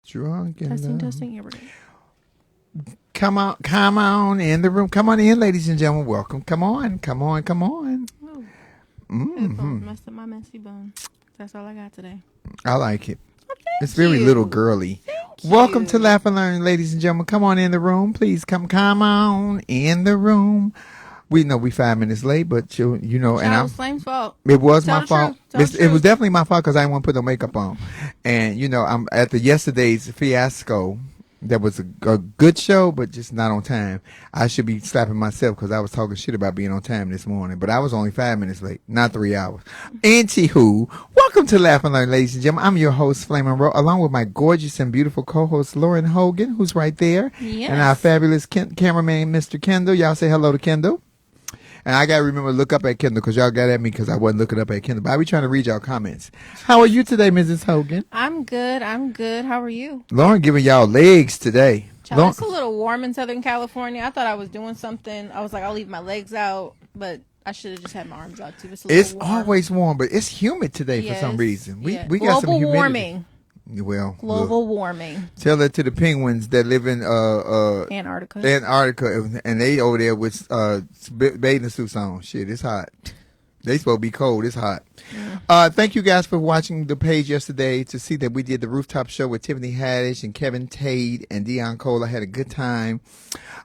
Drunk in Testing, love. testing. Here we go. Come on in the room. Come on in, ladies and gentlemen. Welcome. Come on. Oh, Mm-hmm. headphones messed up my messy bone. That's all I got today. I like it. Well, It's very you. little girly. Thank Welcome you. to Laugh and Learn, ladies and gentlemen. Come on in the room, please. Come on in the room. We know we 5 minutes late, but you know, and That I'm. was Flame's fault. It was Tell my the fault. truth. Tell the It was truth. definitely my fault because I didn't want to put no makeup on. And you know, I'm at the yesterday's fiasco. That was a good show, but just not on time. I should be slapping myself because I was talking shit about being on time this morning, but I was only 5 minutes late, not 3 hours. Anywho, welcome to Laugh and Learn, ladies and gentlemen. I'm your host, Flame Monroe, along with my gorgeous and beautiful co-host, Lauren Hogan, who's right there, Yes. and our fabulous cameraman, Mr. Kendall. Y'all say hello to Kendall. And I got to remember to look up at Kendall because y'all got at me because I wasn't looking up at Kendall. But I be trying to read y'all comments. How are you today, Mrs. Hogan? I'm good. How are you? Lauren giving y'all legs today. Child, it's a little warm in Southern California. I thought I was doing something. I was like, I'll leave my legs out, but I should have just had my arms out too. It's a little It's warm. always warm, but it's humid today for some Yes. reason. We Yeah. got Global some humidity. warming. Well, Global look, warming. tell that to the penguins that live in Antarctica. and they over there with bathing suits on. Shit, it's hot. They supposed to be cold. It's hot. Yeah. Thank you guys for watching the page yesterday to see that we did the rooftop show with Tiffany Haddish and Kevin Tate and Dion Cole. I had a good time.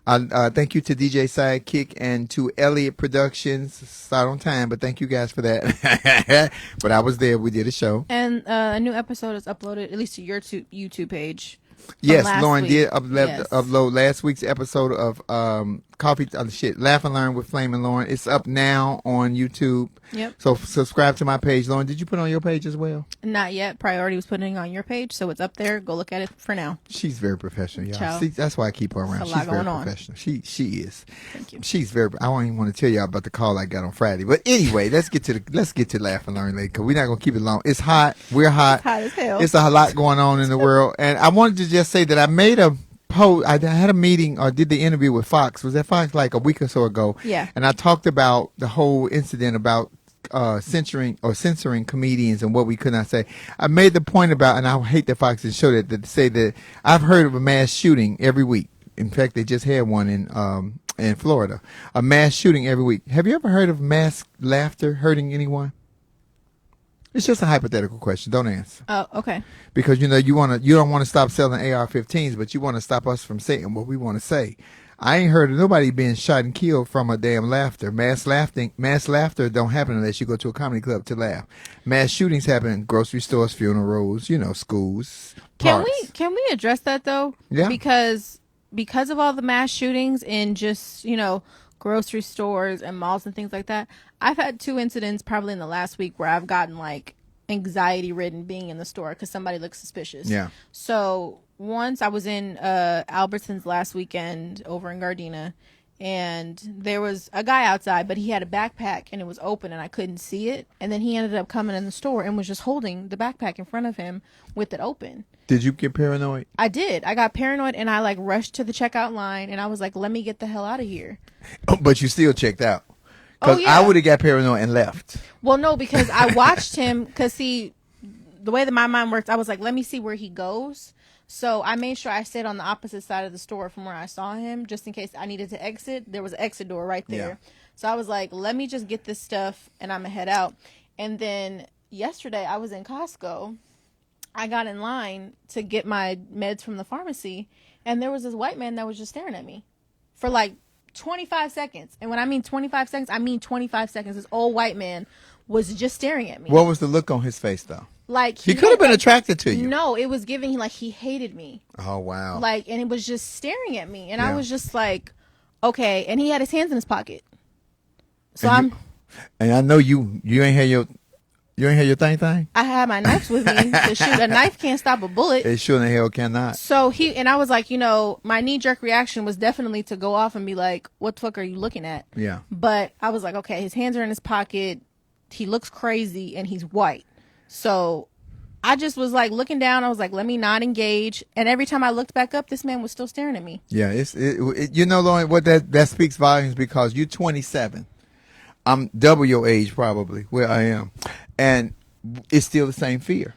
Thank you to DJ Sidekick and to Elliott Productions. Start on time, but thank you guys for that. But I was there. We did a show. And a new episode is uploaded, at least to your YouTube page. Yes, last Lauren week. did Yes. upload last week's episode of Laugh and Learn with Flame and Lauren. It's up now on YouTube. Yep. So subscribe to my page. Lauren, did you put it on your page as well? Not yet. Priority was putting it on your page, so it's up there. Go look at it for now. She's very professional, y'all. Ciao. See, that's why I keep her around. There's a lot She's very going on. professional. She is. Thank you. She's very. I don't even want to tell y'all about the call I got on Friday. But anyway, let's get to Laugh and Learn later because we're not gonna keep it long. It's hot. We're hot. It's hot as hell. It's a lot going on in the world, and I wanted to just say that I made a post. I had a meeting or did the interview with Fox. Was that Fox like a week or so ago? Yeah. And I talked about the whole incident about censoring comedians and what we could not say. I made the point about, and I hate that Fox didn't show that, to say that I've heard of a mass shooting every week. In fact, they just had one in Florida, a mass shooting every week. Have you ever heard of mass laughter hurting anyone? It's just a hypothetical question. Don't answer. Oh, okay. Because you don't want to stop selling AR-15s, but you want to stop us from saying what we want to say. I ain't heard of nobody being shot and killed from a damn laughter. Mass laughter don't happen unless you go to a comedy club to laugh. Mass shootings happen in grocery stores, funerals, schools, parks. Can we address that though? Yeah. Because of all the mass shootings in just, grocery stores and malls and things like that, I've had 2 incidents probably in the last week where I've gotten like anxiety ridden being in the store because somebody looks suspicious. Yeah. So once I was in Albertsons last weekend over in Gardena, and there was a guy outside, but he had a backpack and it was open and I couldn't see it. And then he ended up coming in the store and was just holding the backpack in front of him with it open. Did you get paranoid? I did. I got paranoid and I rushed to the checkout line and I was like, let me get the hell out of here. Oh, but you still checked out. Because yeah. I would have got paranoid and left. Well, no, because I watched him because the way that my mind works, I was like, let me see where he goes. So I made sure I stayed on the opposite side of the store from where I saw him, just in case I needed to exit. There was an exit door right there. Yeah. So I was like, let me just get this stuff and I'm going to head out. And then yesterday I was in Costco. I got in line to get my meds from the pharmacy. And there was this white man that was just staring at me for like 25 seconds. And when I mean 25 seconds, I mean 25 seconds. This old white man was just staring at me. What was the look on his face, though? Like he could have been attracted to you. No, it was giving like he hated me. Oh, wow. And it was just staring at me. And Yeah. I was just like, okay. And he had his hands in his pocket. So and I know you ain't had your thing? I had my knives with me to shoot. A knife can't stop a bullet. It sure the hell cannot. So I was like, my knee-jerk reaction was definitely to go off and be like, what the fuck are you looking at? Yeah. But I was like, okay, his hands are in his pocket. He looks crazy and he's white. So I just was like looking down. I was like, let me not engage. And every time I looked back up, this man was still staring at me. Yeah. Lauren, what that speaks volumes because you're 27. I'm double your age probably where I am. And it's still the same fear.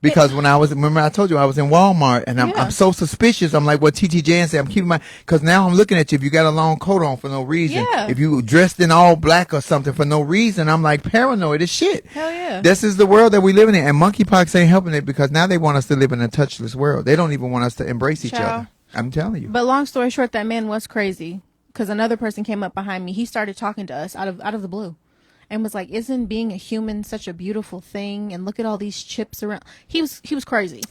Because when remember I told you I was in Walmart and I'm so suspicious. I'm like what TT Jan said. I'm keeping because now I'm looking at you. If you got a long coat on for no reason, if you dressed in all black or something for no reason, I'm like paranoid as shit. Hell yeah. This is the world that we live in. And monkeypox ain't helping it because now they want us to live in a touchless world. They don't even want us to embrace each other. I'm telling you. But long story short, that man was crazy because another person came up behind me. He started talking to us out of the blue. And was like, isn't being a human such a beautiful thing? And look at all these chips around. He was crazy.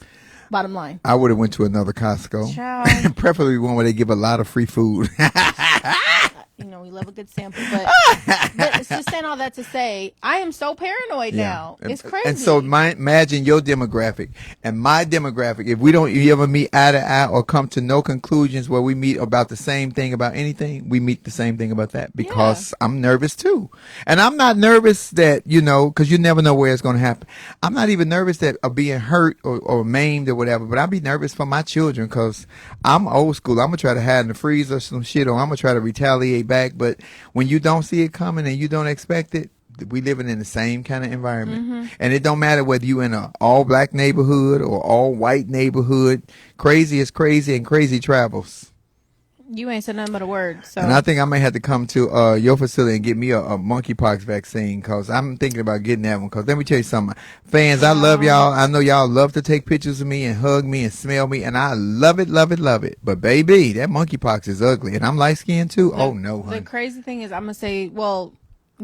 Bottom line. I would have went to another Costco. Preferably one where they give a lot of free food. You know, we love a good sample, but it's just saying all that to say, I am so paranoid now. It's crazy. And so imagine your demographic and my demographic. If we don't ever meet eye to eye or come to no conclusions where we meet about the same thing about anything, we meet the same thing about that because I'm nervous too. And I'm not nervous that, because you never know where it's going to happen. I'm not even nervous that of being hurt or maimed or whatever, but I'll be nervous for my children because I'm old school. I'm going to try to hide in the freezer some shit or I'm going to try to retaliate back. But when you don't see it coming and you don't expect it, we living in the same kind of environment. And it don't matter whether you in a all black neighborhood or all white neighborhood. Crazy is crazy and crazy travels. You ain't said nothing but a word. So. And I think I may have to come to your facility and get me a monkeypox vaccine because I'm thinking about getting that one. Because let me tell you something. Fans, I love y'all. I know y'all love to take pictures of me and hug me and smell me. And I love it, love it, love it. But baby, that monkeypox is ugly. And I'm light skinned too. Oh no, honey. The crazy thing is I'm going to say, well,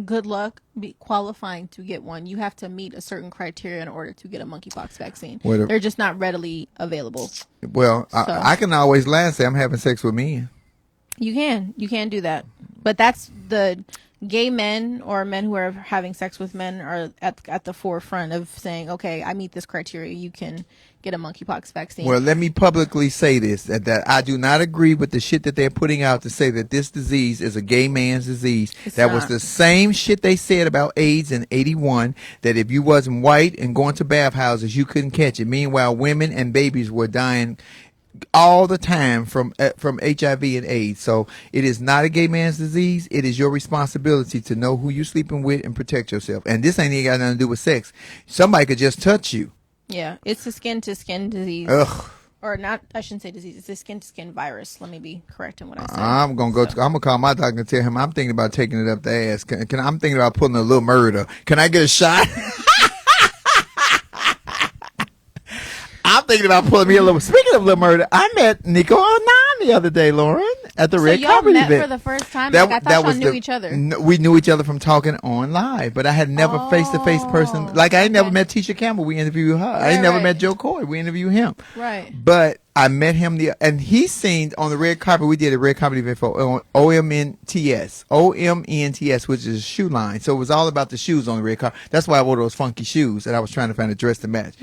good luck qualifying to get one. You have to meet a certain criteria in order to get a monkeypox vaccine. They're just not readily available. Well, so. I can always lie and say I'm having sex with men. You can do that. But that's the gay men or men who are having sex with men are at the forefront of saying, okay, I meet this criteria. You can get a monkeypox vaccine. Well, let me publicly say this, that I do not agree with the shit that they're putting out to say that this disease is a gay man's disease. That was the same shit they said about AIDS in 81, that if you wasn't white and going to bathhouses, you couldn't catch it. Meanwhile, women and babies were dying all the time from HIV and AIDS. So it is not a gay man's disease. It is your responsibility to know who you're sleeping with and protect yourself. And this ain't even got nothing to do with sex. Somebody could just touch you. Yeah, it's a skin-to-skin disease. Ugh. Or not, I shouldn't say disease. It's a skin-to-skin virus. Let me be correct in what I said. I'm gonna call my doctor and tell him I'm thinking about taking it up the ass. I'm thinking about pulling a little murder. Can I get a shot? I'm thinking about pulling me a little. Speaking of little murder, I met Nico Anand the other day, Lauren, at the Red Carpet event. So y'all met for the first time? I thought y'all knew each other. We knew each other from talking on live, but I had never face-to-face person. Like, I ain't never met Tisha Campbell. We interviewed her. I ain't never met Joe Coy. We interviewed him. Right. But I met him and he seen on the Red Carpet. We did a Red Carpet event for OMNTS, which is a shoe line. So it was all about the shoes on the Red Carpet. That's why I wore those funky shoes, and I was trying to find a dress to match.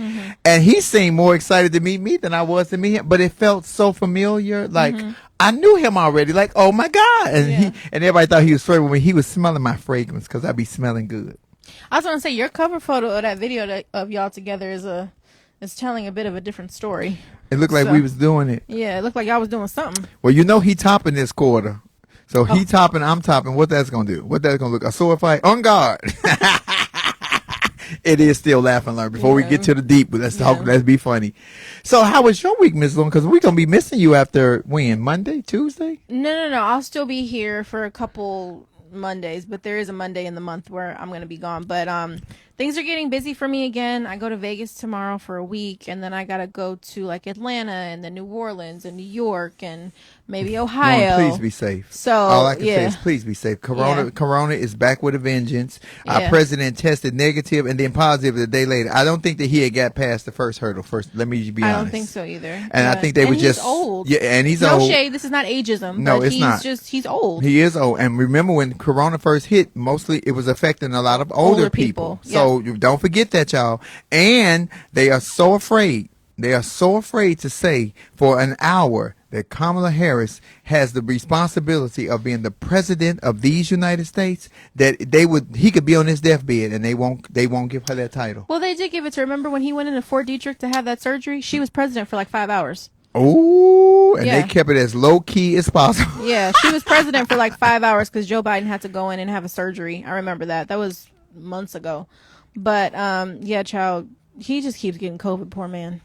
And he seemed more excited to meet me than I was to meet him. But it felt so familiar, like I knew him already. Like, oh my God! And and everybody thought he was flirting with me. He was smelling my fragrance because I be smelling good. I was going to say your cover photo of that video of y'all together is telling a bit of a different story. It looked like we was doing it. Yeah, it looked like y'all was doing something. Well, he topping this quarter. So he topping, I'm topping. What that's going to do? What that's going to look? A sword fight? On guard. It is still laugh and learn. Before we get to the deep, let's talk. Let's be funny. So how was your week, Miss Long? Because we're going to be missing you after when? Monday? Tuesday? No. I'll still be here for a couple Mondays, but there is a Monday in the month where I'm going to be gone. But things are getting busy for me again. I go to Vegas tomorrow for a week, and then I got to go to like Atlanta and then New Orleans and New York and maybe Ohio. Lauren, please be safe. So all I can say is please be safe. Corona is back with a vengeance. Our president tested negative and then positive a day later. I don't think that he had got past the first hurdle. Let me be honest. I don't think so either. And I think they were just old. Yeah, and he's old. No shade. This is not ageism. No, but it's not. He's old. He is old. And remember when Corona first hit, mostly it was affecting a lot of older people. So don't forget that, y'all. And they are so afraid. They are so afraid to say for an hour that Kamala Harris has the responsibility of being the president of these United States, that he could be on his deathbed and they won't give her that title. Well, they did give it to her. Remember when he went into Fort Detrick to have that surgery? She was president for like 5 hours. Oh, and they kept it as low key as possible. Yeah, she was president for like 5 hours because Joe Biden had to go in and have a surgery. I remember that. That was months ago. But child, He just keeps getting COVID, poor man.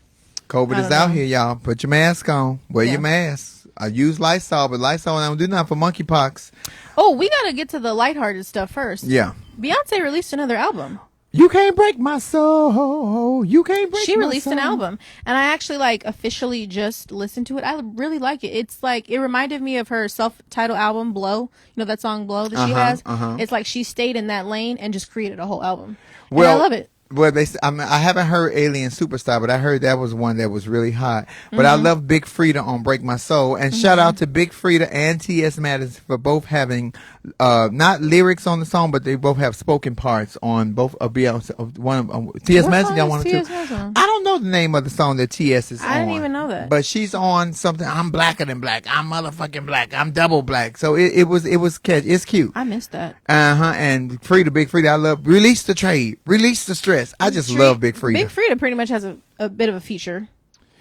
COVID I is don't out know. here, y'all. Put your mask on. Wear Yeah. your mask. I use Lysol, but Lysol don't do nothing for monkeypox. Oh, we gotta get to the lighthearted stuff first. Yeah. Beyonce released another album. You can't break my soul. You can't break She my released an soul. album, and I actually officially just listened to it. I really like it. It's it reminded me of her self-titled album Blow. You know that song Blow that she has. It's like she stayed in that lane and just created a whole album. And I love it. Well, I haven't heard Alien Superstar, but I heard that was one that was really hot. But I love Big Frida on Break My Soul. And shout out to Big Frida and T.S. Madison for both having, not lyrics on the song, but they both have spoken parts on both of Beyonce. One of T.S. What Madison, song y'all is want to? T.S. Madison? I don't know the name of the song that T.S. is on. I didn't even know that. But she's on something. I'm blacker than black. I'm motherfucking black. I'm double black. So it was catch. It's cute. I missed that. And Frida, Big Frida, I love. Release the trade. Release the stress. I just love Big Frida. Big Frida pretty much has a bit of a feature.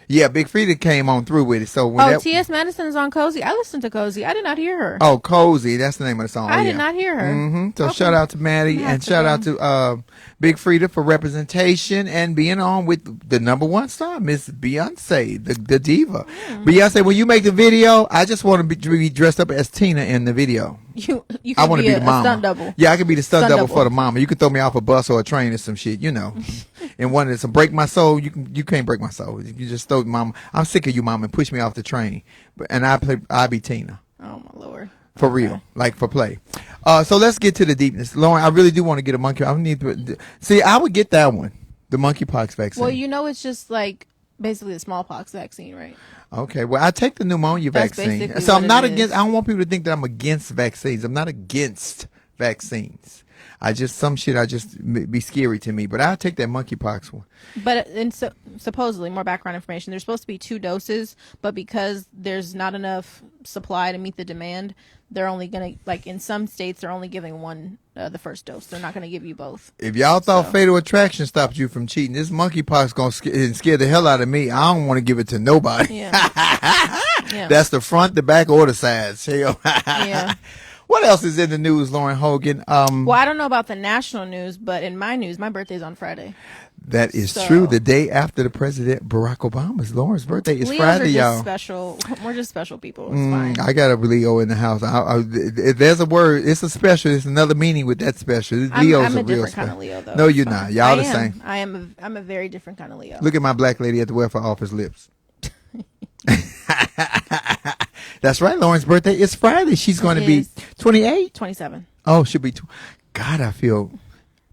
Yeah, Big Frida came on through with it. So when T.S. Madison is on Cozy. I listened to Cozy. I did not hear her. Oh, Cozy, that's the name of the song. I did not hear her. So Okay. shout out to Maddie and shout out to Big Frida for representation and being on with the number one star, Miss Beyonce, the diva. Beyonce, when you make the video, I just want to be dressed up as Tina in the video. You I can want to be be a the mama. stunt double. Yeah, I could be the stunt double double. for the mama. You could throw me off a bus or a train or some shit, you know. And one that's break my soul. You can't break my soul. You just throw mama. I'm sick of you, mama, and push me off the train. And I be Tina. Oh my lord. For real, like for play. So let's get to the deepness. Lauren, I really do want to get a monkey. I need to see. I would get that one, the monkeypox vaccine. Well, it's just basically the smallpox vaccine, right? Okay. Well, I take the pneumonia That's vaccine. basically So what I'm not it against. is. I don't want people to think that I'm against vaccines. I'm not against vaccines. Some shit be scary to me. But I'll take that monkeypox one. But supposedly, more background information. There's supposed to be 2 doses, but because there's not enough supply to meet the demand, they're only gonna in some states they're only giving one the first dose. They're not gonna give you both. If y'all thought So- Fatal Attraction stopped you from cheating, this monkeypox gonna scare the hell out of me. I don't want to give it to nobody. Yeah. Yeah. That's the front, the back, or the sides. Hell. Yeah. What else is in the news, Lauren Hogan? Well, I don't know about the national news, but in my news, my birthday's on Friday. That is So- true. The day after the President Barack Obama's Lauren's birthday is Leos Friday, are just y'all. special. We're just special people. It's fine. I got a Leo in the house. If there's a word, it's a special. It's another meaning with that special. Leo's I'm a a real different kind of special. Leo, though. No, It's you're fine. not. Y'all the same. I'm a very different kind of Leo. Look at my black lady at the welfare office lips. That's right. Lauren's birthday is Friday. She's going to be is. 28. 27. Oh, she'll be. God, I feel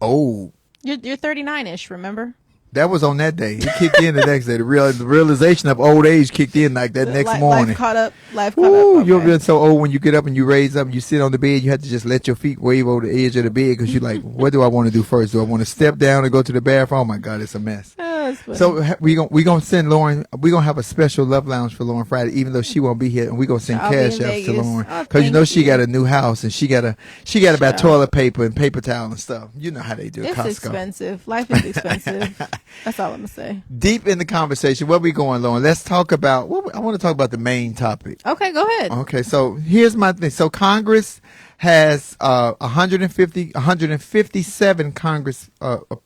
old. You're 39ish. Remember? That was on that day. It kicked in the next day. The realization of old age kicked in like that next morning. Life caught up. Ooh, Okay. you're feeling so old when you get up and you raise up and you sit on the bed. You have to just let your feet wave over the edge of the bed because you're like, what do I want to do first? Do I want to step down and go to the bathroom? Oh my God, it's a mess. Oh, that's funny. So we gonna send Lauren. We gonna have a special love lounge for Lauren Friday, even though she won't be here, and we gonna send I'll be cash in outs to Vegas. Lauren Oh, because you know thank she you. got a new house and she got about out. toilet paper and paper towel and stuff. You know how they do at It's Costco. expensive. Life is expensive. That's all I'm gonna say. Deep in the conversation, where we going, Lauren? Let's talk about. I want to talk about the main topic. Okay, go ahead. Okay, so here's my thing. So Congress has 157 Congress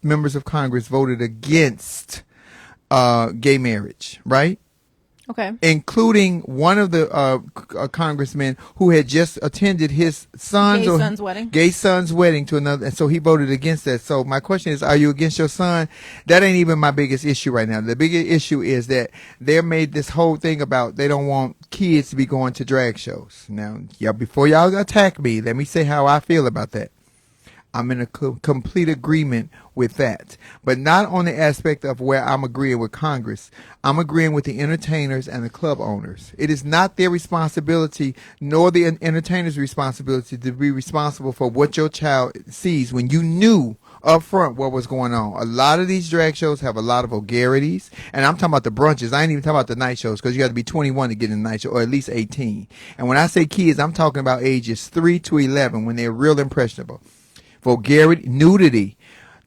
members of Congress voted against gay marriage, right? Okay. Including one of the congressmen who had just attended his son's wedding. gay son's wedding to another, and so he voted against that. So my question is, are you against your son? That ain't even my biggest issue right now. The biggest issue is that they made this whole thing about they don't want kids to be going to drag shows. Now, before y'all attack me, let me say how I feel about that. I'm in a complete agreement with that, but not on the aspect of where I'm agreeing with Congress. I'm agreeing with the entertainers and the club owners. It is not their responsibility, nor the entertainer's responsibility to be responsible for what your child sees when you knew up front what was going on. A lot of these drag shows have a lot of vulgarities, and I'm talking about the brunches. I ain't even talking about the night shows because you got to be 21 to get in the night show, or at least 18. And when I say kids, I'm talking about ages 3 to 11 when they're real impressionable. Vulgarity, nudity.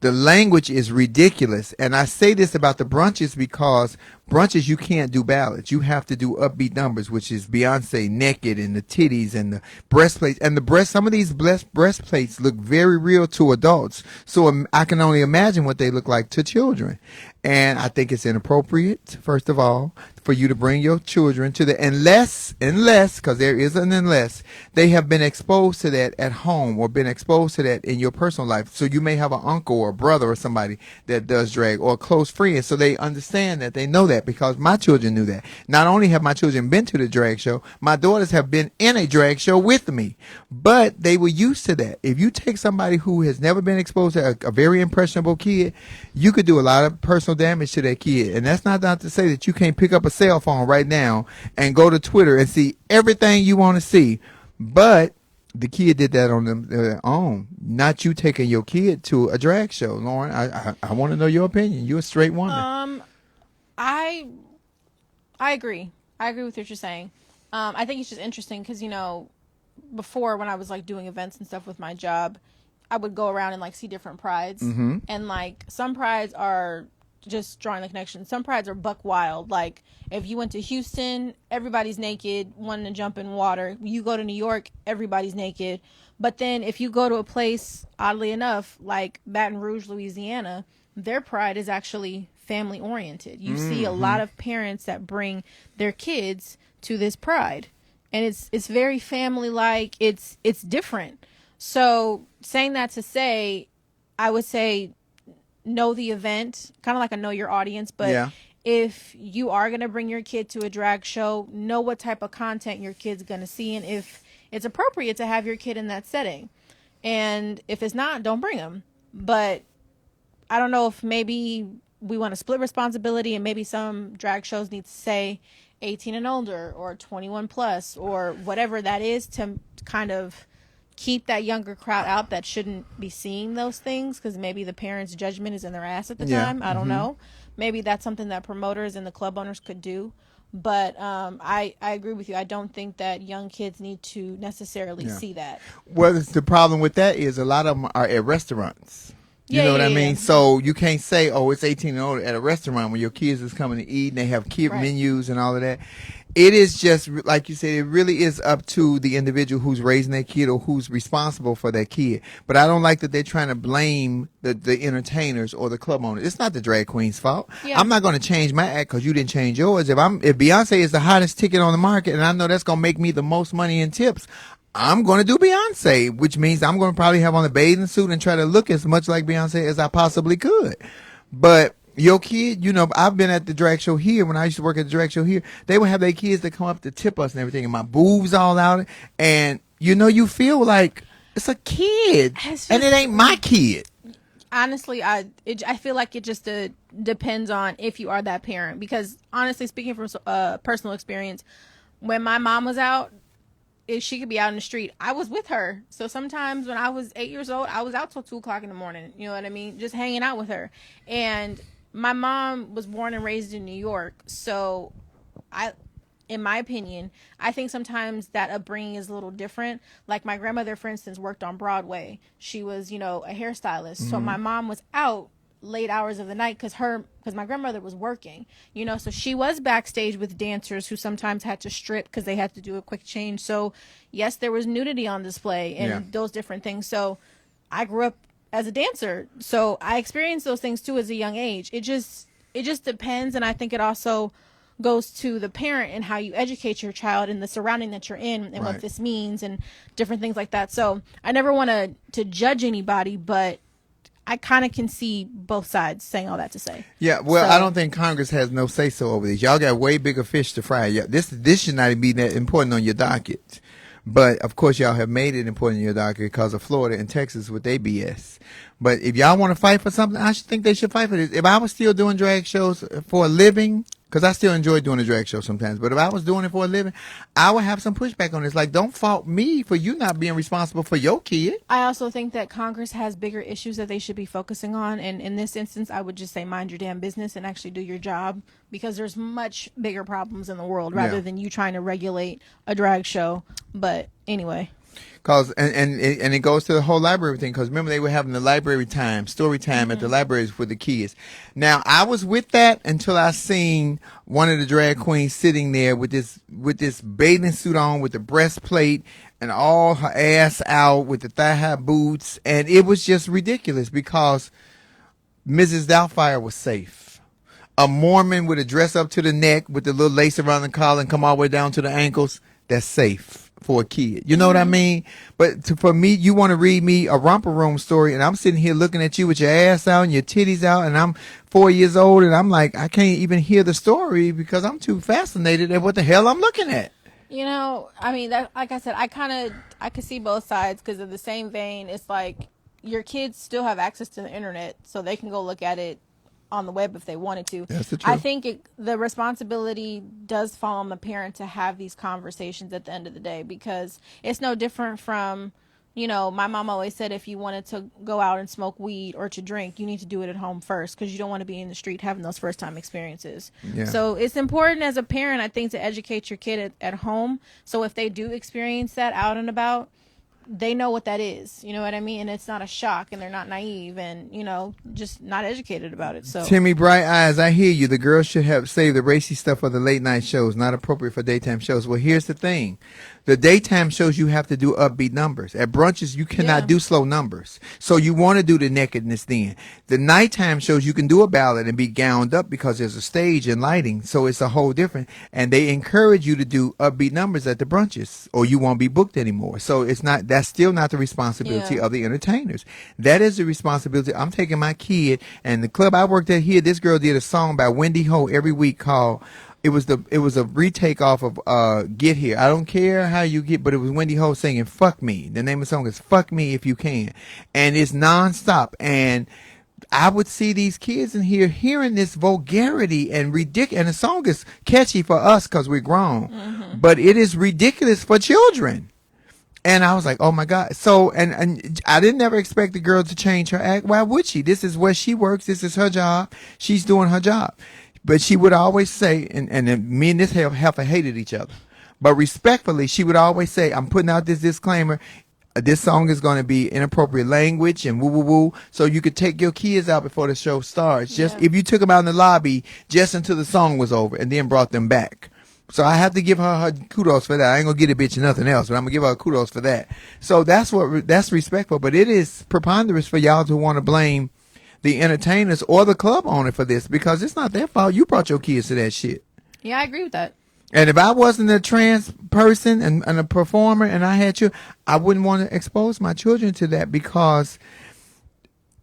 The language is ridiculous. And I say this about the brunches because brunches you can't do ballads. You have to do upbeat numbers, which is Beyonce naked and the titties and the breastplates and the breast. Some of these breastplates look very real to adults, so I can only imagine what they look like to children. And I think it's inappropriate, first of all, for you to bring your children to the unless, because there is an unless, they have been exposed to that at home or been exposed to that in your personal life. So you may have an uncle or a brother or somebody that does drag or a close friend, so they understand that, they know that, because my children knew that. Not only have my children been to the drag show, my daughters have been in a drag show with me, but they were used to that. If you take somebody who has never been exposed to a very impressionable kid, you could do a lot of personal damage to that kid. And that's not to say that you can't pick up a cell phone right now and go to Twitter and see everything you want to see, but the kid did that on their own, not you taking your kid to a drag show. Lauren, I want to know your opinion. You're a straight woman. I agree. I agree with what you're saying. I think it's just interesting because, before, when I was like doing events and stuff with my job, I would go around and like see different prides, and like some prides are just drawing the connection. Some prides are buck wild. Like if you went to Houston, everybody's naked, wanting to jump in water. You go to New York, everybody's naked. But then if you go to a place, oddly enough, like Baton Rouge, Louisiana, their pride is actually family oriented. You see a lot of parents that bring their kids to this pride, and it's very family like. It's different. So saying that to say, I would say know the event, kind of like a know your audience. But if you are going to bring your kid to a drag show, know what type of content your kid's going to see, and if it's appropriate to have your kid in that setting. And if it's not, don't bring them. But I don't know if maybe we want to split responsibility, and maybe some drag shows need to say 18 and older or 21 plus or whatever that is, to kind of keep that younger crowd out that shouldn't be seeing those things, because maybe the parents' judgment is in their ass at the time. I don't know. Maybe that's something that promoters and the club owners could do. But I agree with you. I don't think that young kids need to necessarily see that. Well, the problem with that is a lot of them are at restaurants. You know what I mean? So you can't say, oh, it's 18 and older at a restaurant when your kids is coming to eat and they have kid menus and all of that. It is just, like you said, it really is up to the individual who's raising their kid or who's responsible for that kid. But I don't like that they're trying to blame the entertainers or the club owners. It's not the drag queen's fault. I'm not going to change my act because you didn't change yours. If Beyonce is the hottest ticket on the market and I know that's going to make me the most money in tips, I'm going to do Beyonce, which means I'm going to probably have on a bathing suit and try to look as much like Beyonce as I possibly could. But your kid, I've been at the drag show here. When I used to work at the drag show here, they would have their kids that come up to tip us and everything, and my boobs all out. And, you feel like it's a kid, and it ain't my kid. Honestly, I feel like it just depends on if you are that parent. Because, honestly, speaking from personal experience, when my mom was out, if she could be out in the street, I was with her. So sometimes when I was 8 years old, I was out till 2 o'clock in the morning. You know what I mean? Just hanging out with her. And my mom was born and raised in New York. So in my opinion, I think sometimes that upbringing is a little different. Like my grandmother, for instance, worked on Broadway. She was, a hairstylist. So my mom was out late hours of the night because my grandmother was working, so she was backstage with dancers who sometimes had to strip because they had to do a quick change. So yes, there was nudity on display and those different things. So I grew up as a dancer, so I experienced those things too as a young age. It just depends. And I think it also goes to the parent and how you educate your child and the surrounding that you're in and what this means and different things like that. So I never want to judge anybody, but I kind of can see both sides, saying all that to say. Yeah, well, I don't think Congress has no say-so over this. Y'all got way bigger fish to fry. This should not be that important on your docket. But, of course, y'all have made it important in your docket because of Florida and Texas with their BS. But if y'all want to fight for something, I should think they should fight for this. If I was still doing drag shows for a living, because I still enjoy doing a drag show sometimes, but if I was doing it for a living, I would have some pushback on this. Like, don't fault me for you not being responsible for your kid. I also think that Congress has bigger issues that they should be focusing on. And in this instance, I would just say mind your damn business and actually do your job, because there's much bigger problems in the world rather than you trying to regulate a drag show. But anyway. Cause and it goes to the whole library thing. Cause remember they were having the library time, story time at the libraries with the kids. Now I was with that until I seen one of the drag queens sitting there with this bathing suit on with the breastplate and all her ass out with the thigh high boots, and it was just ridiculous because Mrs. Doubtfire was safe. A Mormon with a dress up to the neck with the little lace around the collar and come all the way down to the ankles, that's safe for a kid. You know what I mean? But for me, you want to read me a romper room story, and I'm sitting here looking at you with your ass out and your titties out, and I'm 4 years old, and I'm like, I can't even hear the story because I'm too fascinated at what the hell I'm looking at. You know, I mean, that, like I said, I could see both sides because in the same vein, it's like your kids still have access to the internet, so they can go look at it on the web if they wanted to. That's the truth. I think the responsibility does fall on the parent to have these conversations at the end of the day, because it's no different from, you know, my mom always said if you wanted to go out and smoke weed or to drink, you need to do it at home first, because you don't want to be in the street having those first time experiences. Yeah. So it's important as a parent, I think, to educate your kid at home, so if they do experience that out and about, they know what that is, you know what I mean? And it's not a shock, and they're not naive and, you know, just not educated about it. So Timmy Bright Eyes, I hear you. The girls should have saved the racy stuff for the late night shows, not appropriate for daytime shows. Well, here's the thing. The daytime shows, you have to do upbeat numbers. At brunches, you cannot do slow numbers. So you want to do the nakedness then. The nighttime shows, you can do a ballad and be gowned up because there's a stage and lighting. So it's a whole different. And they encourage you to do upbeat numbers at the brunches, or you won't be booked anymore. So that's still not the responsibility of the entertainers. That is the responsibility. I'm taking my kid, and the club I worked at here, this girl did a song by Wendy Ho every week called, it was a retake off of Get Here. I don't care how you get, but it was Wendy Ho singing Fuck Me. The name of the song is Fuck Me If You Can. And it's nonstop. And I would see these kids in here hearing this vulgarity and ridiculous. And the song is catchy for us because we're grown. But it is ridiculous for children. And I was like, oh my God. So, and I didn't never expect the girl to change her act. Why would she? This is where she works. This is her job. She's doing her job. But she would always say, and me and this heifer hated each other, but respectfully, she would always say, I'm putting out this disclaimer. This song is going to be inappropriate language and woo woo woo. So you could take your kids out before the show starts. Just if you took them out in the lobby just until the song was over and then brought them back. So I have to give her kudos for that. I ain't gonna get a bitch nothing else, but I'm gonna give her kudos for that. So that's respectful. But it is preponderous for y'all to want to blame the entertainers or the club owner for this, because it's not their fault. You brought your kids to that shit. Yeah, I agree with that. And if I wasn't a trans person and a performer and I had I wouldn't want to expose my children to that, because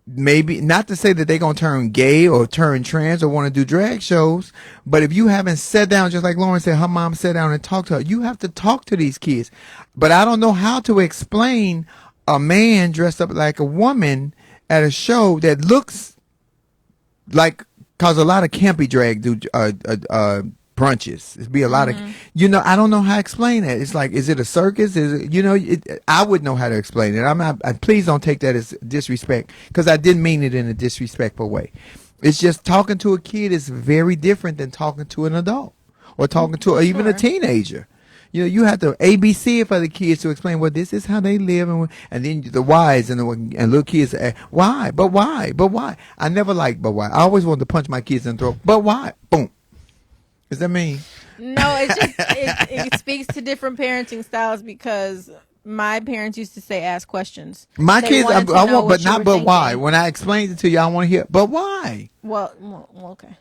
maybe, not to say that they're going to turn gay or turn trans or want to do drag shows, but if you haven't sat down, just like Lauren said, her mom sat down and talked to her, you have to talk to these kids. But I don't know how to explain a man dressed up like a woman at a show that looks like, cause a lot of campy drag do brunches. It'd be a lot of, I don't know how to explain it. It's like, is it a circus? Is it, I would know how to explain it. I'm not, please don't take that as disrespect, because I didn't mean it in a disrespectful way. It's just talking to a kid is very different than talking to an adult or talking to even a teenager. You have to ABC it for the kids to explain, well, this is how they live, and then the whys and little kids say, why? But why? But why? I never liked but why. I always wanted to punch my kids in the throat. But why? Boom. Does that mean? No, it's just it speaks to different parenting styles, because my parents used to say ask questions. My kids, I want, but not but thinking. why. When I explained it to you, I want to hear, but why? Well, okay.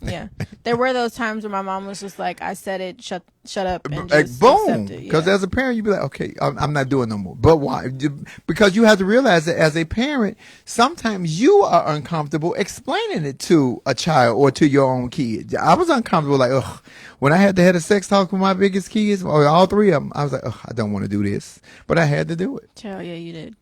Yeah. There were those times where my mom was just like, I said it, shut up, and just boom. accept it. Because as a parent, you'd be like, okay, I'm not doing no more. But why? Because you have to realize that as a parent, sometimes you are uncomfortable explaining it to a child or to your own kid. I was uncomfortable, like, ugh. When I had to have a sex talk with my biggest kids, or all three of them, I was like, ugh, I don't want to do this. But I had to do it. Child, yeah, you did.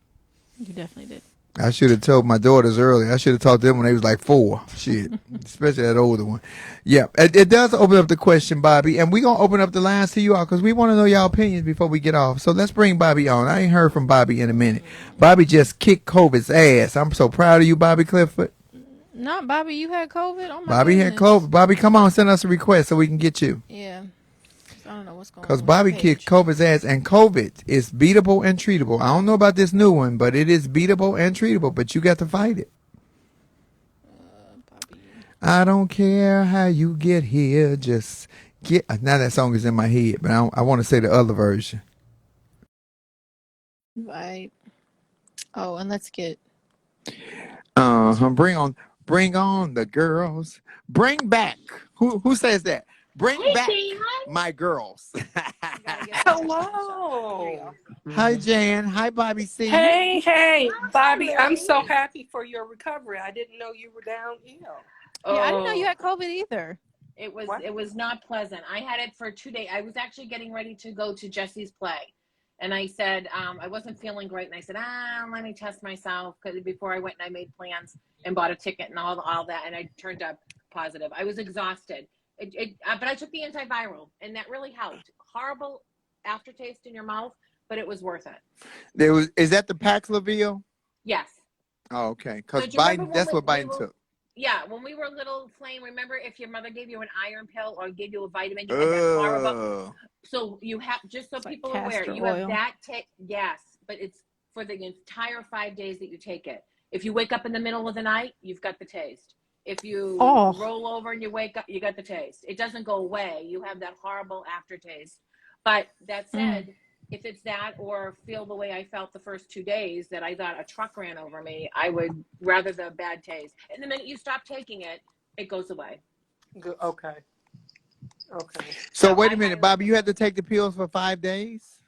You definitely did. I should have told my daughters earlier. I should have taught them when they was like 4. Shit. Especially that older one. Yeah. It does open up the question, Bobby. And we're going to open up the lines to you all because we want to know your opinions before we get off. So let's bring Bobby on. I ain't heard from Bobby in a minute. Bobby just kicked COVID's ass. I'm so proud of you, Bobby Clifford. Not Bobby. You had COVID? Oh, my Bobby goodness. had COVID. Bobby, come on. Send us a request so we can get you. Yeah. I don't know what's going Because on with Bobby your kicked page. COVID's ass, and COVID is beatable and treatable. I don't know about this new one, but it is beatable and treatable, but you got to fight it. Bobby. I don't care how you get here, just get. Now that song is in my head, but I want to say the other version. Right. Oh, and let's get. Bring on the girls. Bring back. Who says that? Bring back my girls. Gotta get some. Hello. Hi, Jan. Hi, Bobby C. Hey, Bobby, I'm so happy for your recovery. I didn't know you were down ill. Yeah, I didn't know you had COVID either. It was What? it was not pleasant. I had it for 2 days. I was actually getting ready to go to Jesse's play, and I said I wasn't feeling great, and I said, let me test myself because before I went and I made plans and bought a ticket and all that, and I turned up positive. I was exhausted. But I took the antiviral, and that really helped. Horrible aftertaste in your mouth, but it was worth it. Is that the Paxlovid? Yes. Oh, okay. So Because do you remember Biden, when that's what we Biden were? took. Yeah, when we were little, Flame. Remember if your mother gave you an iron pill or gave you a vitamin, you had that horrible. So you have, just so It's like people are aware, castor you oil. have that. Yes, but it's for the entire 5 days that you take it. If you wake up in the middle of the night, you've got the taste. If you roll over and you wake up, you got the taste. It doesn't go away. You have that horrible aftertaste. But that said, if it's that or feel the way I felt the first 2 days that I thought a truck ran over me, I would rather the bad taste. And the minute you stop taking it, it goes away. Good. Okay. So wait a minute, Bobby, you had to take the pills for 5 days?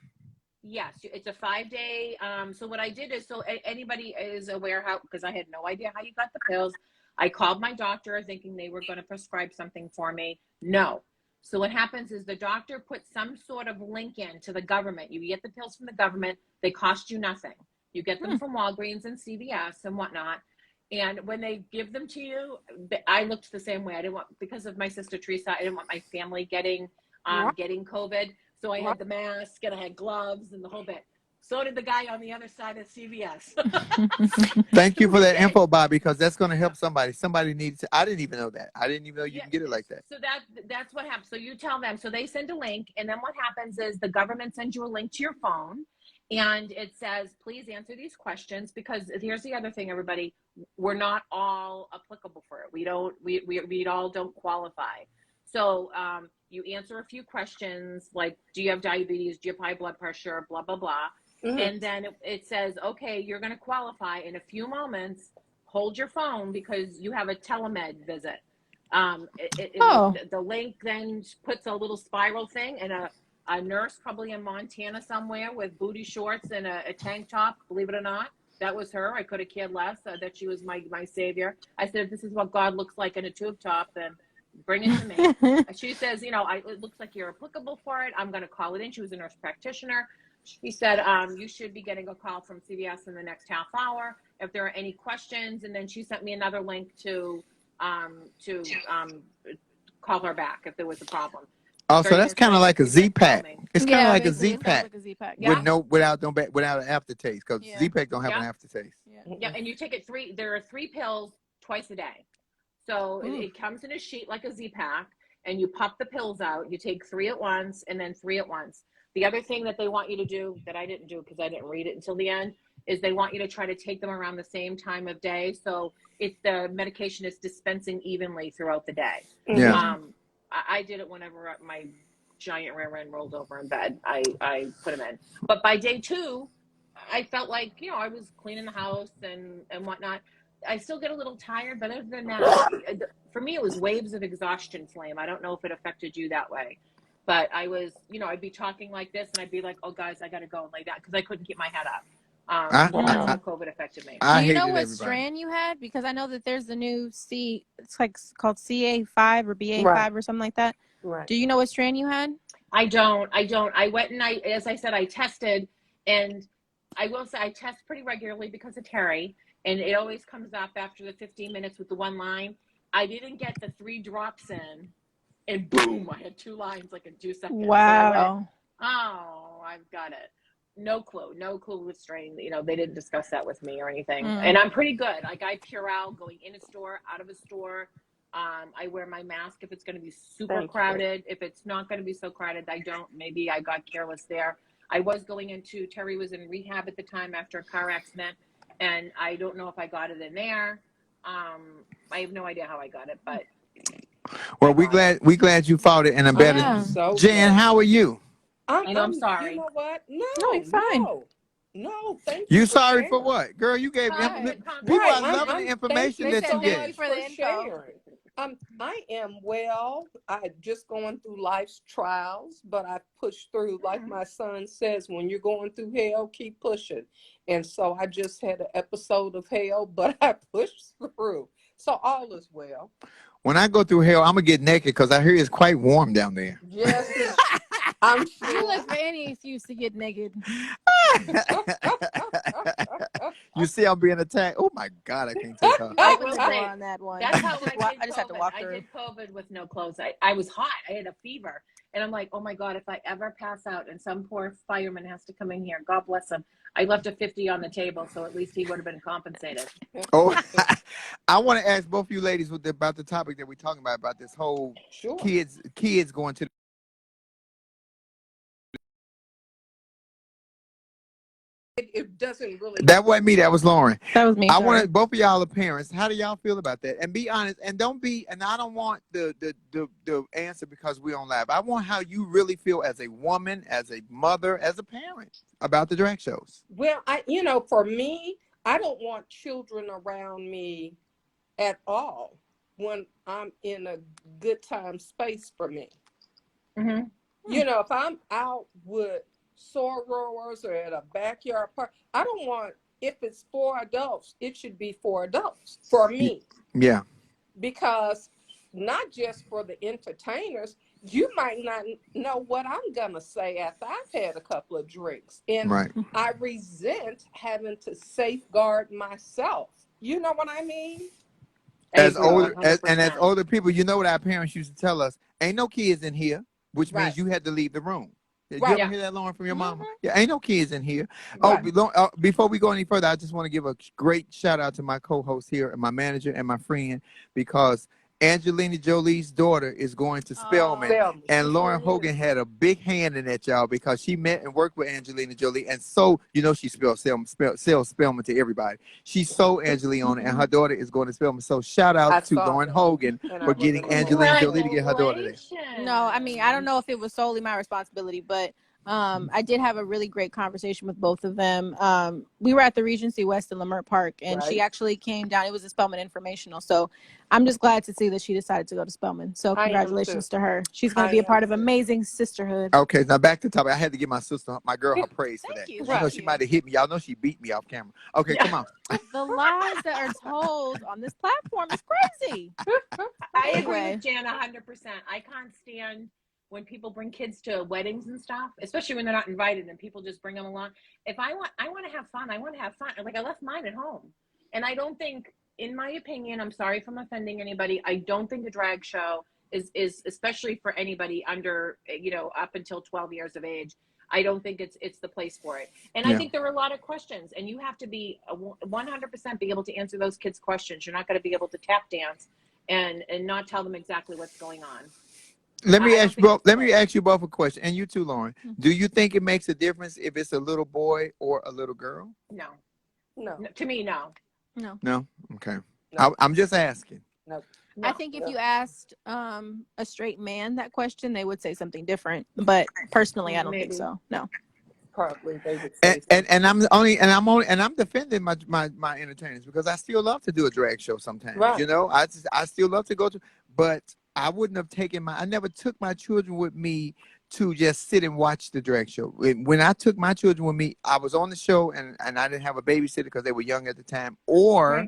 Yes, it's a 5-day. So what I did is, so anybody is aware how, because I had no idea how you got the pills. I called my doctor thinking they were going to prescribe something for me. No. So what happens is the doctor puts some sort of link in to the government. You get the pills from the government. They cost you nothing. You get them from Walgreens and CVS and whatnot. And when they give them to you, I looked the same way. I didn't want, because of my sister Teresa, I didn't want my family getting COVID. So I had the mask and I had gloves and the whole bit. So did the guy on the other side of CVS. Thank you for that info, Bobby, because that's going to help somebody. Somebody needs to. I didn't even know that. I didn't even know you can get it like that. So that's what happens. So you tell them. So they send a link, and then what happens is the government sends you a link to your phone, and it says, please answer these questions, because here's the other thing, everybody. We're not all applicable for it. We all don't qualify. So you answer a few questions like, do you have diabetes? Do you have high blood pressure? Blah, blah, blah. And then it says, okay, you're going to qualify in a few moments. Hold your phone because you have a telemed visit. The link then puts a little spiral thing, and a nurse probably in Montana somewhere with booty shorts and a tank top, believe it or not. That was her. I could have cared less that she was my savior. I said, if this is what God looks like in a tube top, then bring it to me. She says, it looks like you're applicable for it. I'm going to call it in. She was a nurse practitioner. She said, you should be getting a call from CVS in the next half hour if there are any questions. And then she sent me another link to call her back if there was a problem. Oh, so that's kind of like a Z-Pack. It's kind of like a Z-Pack. without an aftertaste, because Z-Pack don't have an aftertaste. Yeah, and you take it there are 3 pills twice a day. So it comes in a sheet like a Z-Pack, and you pop the pills out. You take 3 at once and then 3 at once. The other thing that they want you to do that I didn't do because I didn't read it until the end is they want you to try to take them around the same time of day. So the medication is dispensing evenly throughout the day. Yeah. I did it whenever my giant rear end rolled over in bed. I put them in. But by day 2, I felt like, I was cleaning the house and whatnot. I still get a little tired, but other than that, for me, it was waves of exhaustion, Flame. I don't know if it affected you that way. But I was, I'd be talking like this, and I'd be like, oh, guys, I got to go and lay down, because I couldn't keep my head up. That's how COVID affected me. Do you know what strand you had? Because I know that there's the new it's like called CA5 or BA5 or something like that. Right. Do you know what strand you had? I don't. I went and as I said, I tested, and I will say I test pretty regularly because of Terry, and it always comes up after the 15 minutes with the one line. I didn't get the 3 drops in, and boom, I had 2 lines like in 2 seconds. Wow. So I went, I've got it. No clue with strain. They didn't discuss that with me or anything. And I'm pretty good. Like I Purell going in a store, out of a store. I wear my mask if it's going to be super Thank you. crowded. If it's not going to be so crowded, I don't. Maybe I got careless there. I was going into, Terry was in rehab at the time after a car accident, and I don't know if I got it in there. I have no idea how I got it, but Well, we glad you fought it and are better. Yeah. So Jan, glad. how are you? I know I'm You sorry. know what? No, you're fine. No. Thank you You for sorry for sharing. what, girl? You gave Right. people Right. are loving the Thank information you They that said you so thank get. you much for for the info. sharing. I am well. I just going through life's trials, but I pushed through. Like my son says, when you're going through hell, keep pushing. And so I just had an episode of hell, but I pushed through. So all is well. When I go through hell, I'm gonna get naked because I hear it's quite warm down there. Yes, I'm You sure. look for any excuse to get naked. You see, I'm being attacked. Oh my God, I can't take her. I Open will the door say on that one. that's how I did I just have to COVID. walk I through. did COVID with no clothes. I was hot. I had a fever. And I'm like, oh my God, if I ever pass out and some poor fireman has to come in here, God bless him. I left a 50 on the table, so at least he would have been compensated. Oh, I want to ask both you ladies about the topic that we're talking about this whole Sure. kids going to. It doesn't really. That wasn't me. That was Lauren. That was me. I Sorry. want to both of y'all are parents. How do y'all feel about that? And be honest. And don't be. And I don't want the answer because we on live. I want how you really feel as a woman, as a mother, as a parent about the drag shows. Well, for me, I don't want children around me at all when I'm in a good time space for me. Mm-hmm. If I'm out with sorors or at a backyard park, I don't want, if it's for adults, it should be for adults, for me. Yeah. Because not just for the entertainers, you might not know what I'm going to say after I've had a couple of drinks. And Right. I resent having to safeguard myself. You know what I mean? As agree, older 100%. as older people, you know what our parents used to tell us: ain't no kids in here, which means Right. you had to leave the room. You Right. ever hear that, Lauren, from your mama? Mhm. Yeah, ain't no kids in here. Right. Before we go any further, I just want to give a great shout out to my co-host here, and my manager and my friend, because Angelina Jolie's daughter is going to Spelman, Spelman. and She Lauren sure Hogan is. had a big hand in that, y'all, because she met and worked with Angelina Jolie, and so she sells Spelman to everybody. She sold Angelina, and her daughter is going to Spelman. So shout I out to saw Lauren that. Hogan And I for was getting in the room. Angelina Jolie to get her daughter there. No, I mean, I don't know if it was solely my responsibility, but I did have a really great conversation with both of them. We were at the Regency West in Leimert Park, and she Right. actually came down. It was a Spelman informational, so I'm just glad to see that she decided to go to Spelman. So I am congratulations too. to her. She's going I to be a am part of too. Amazing Sisterhood. Okay, now back to the topic. I had to give my girl, her praise for Thank that. you. You Right. know Thank she you. might have hit me. Y'all know she beat me off camera. Okay, come on. The lies that are told on this platform is crazy. I agree Anyway. with Jan 100%. I can't stand when people bring kids to weddings and stuff, especially when they're not invited and people just bring them along. If I want to have fun. I want to have fun. Like I left mine at home. And I don't think, in my opinion, I'm sorry if I'm offending anybody, I don't think a drag show is especially for anybody under, up until 12 years of age. I don't think it's the place for it. And I think there are a lot of questions, and you have to be 100% be able to answer those kids' questions. You're not going to be able to tap dance and not tell them exactly what's going on. Let me I ask don't think both. it's the Let me place. ask you both a question, and you too, Lauren. Do you think it makes a difference if it's a little boy or a little girl? No. No. To me, no. No. Okay. No. I'm just asking. No. I think if you asked a straight man that question, they would say something different. But personally, I don't think Maybe. so. No. Probably they would say And I'm defending my entertainers because I still love to do a drag show sometimes. Right. I still love to go to, but I wouldn't have I never took my children with me to just sit and watch the drag show. When I took my children with me, I was on the show and I didn't have a babysitter because they were young at the time, or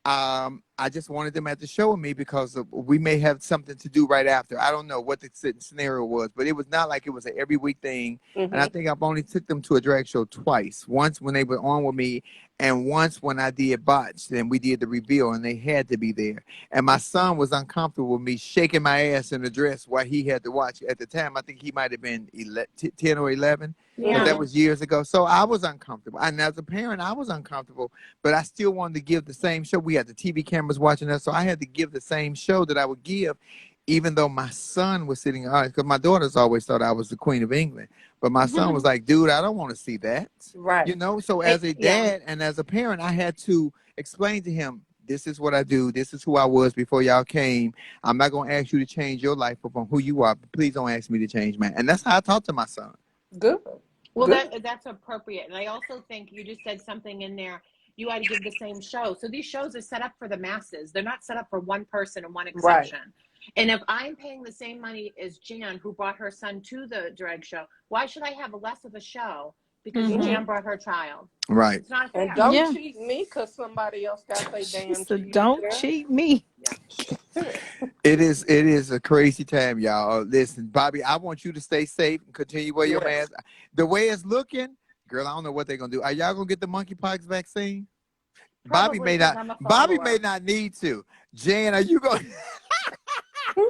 Right. I just wanted them at the show with me because we may have something to do right after. I don't know what the scenario was, but it was not like it was an every week thing. Mm-hmm. And I think I've only took them to a drag show twice. Once when they were on with me, and once when I did Botched, and we did the reveal, and they had to be there. And my son was uncomfortable with me shaking my ass in the dress while he had to watch. At the time, I think he might have been 10 or 11. Yeah. But that was years ago. So I was uncomfortable. And as a parent, I was uncomfortable. But I still wanted to give the same show. We had the TV cameras cameras watching us. So I had to give the same show that I would give, even though my son was sitting on, because my daughters always thought I was the Queen of England. But my son was like, dude, I don't want to see that. Right. You know, so as a Yeah. dad and as a parent, I had to explain to him, this is what I do. This is who I was before y'all came. I'm not going to ask you to change your life upon who you are. But please don't ask me to change mine. And that's how I talk to my son. Good. Well, Good. that's appropriate. And I also think you just said something in there. You ought to give the same show. So these shows are set up for the masses. They're not set up for one person and one Right. exception. And if I'm paying the same money as Jan, who brought her son to the drag show, why should I have less of a show because Jan brought her child? Right. It's not And fair. don't Yeah. cheat me because somebody else got their She damn said, cheese. "Don't girl. cheat me." It is a crazy time, y'all. Listen, Bobby, I want you to stay safe and continue to wear your Yes. mask. The way it's looking, girl, I don't know what they're gonna do. Are y'all gonna get the monkeypox vaccine? Bobby Probably may because not. I'm a Bobby follower. may not need to. Jan, are you going?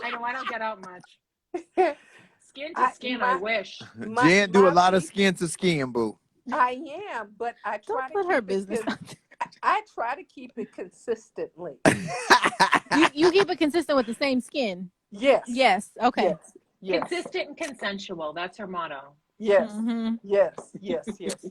I know I don't get out much. Skin to I- skin, my- I wish. Jan do a lot of people- skin to skin, boo. I am, but I try Don't to put keep her it business con- out there. I try to keep it consistently. You keep it consistent with the same skin. Yes. Yes. Okay. Yes. Yes. Consistent and consensual. That's her motto. Yes. Mhm. Yes. Yes. Yes. Yes.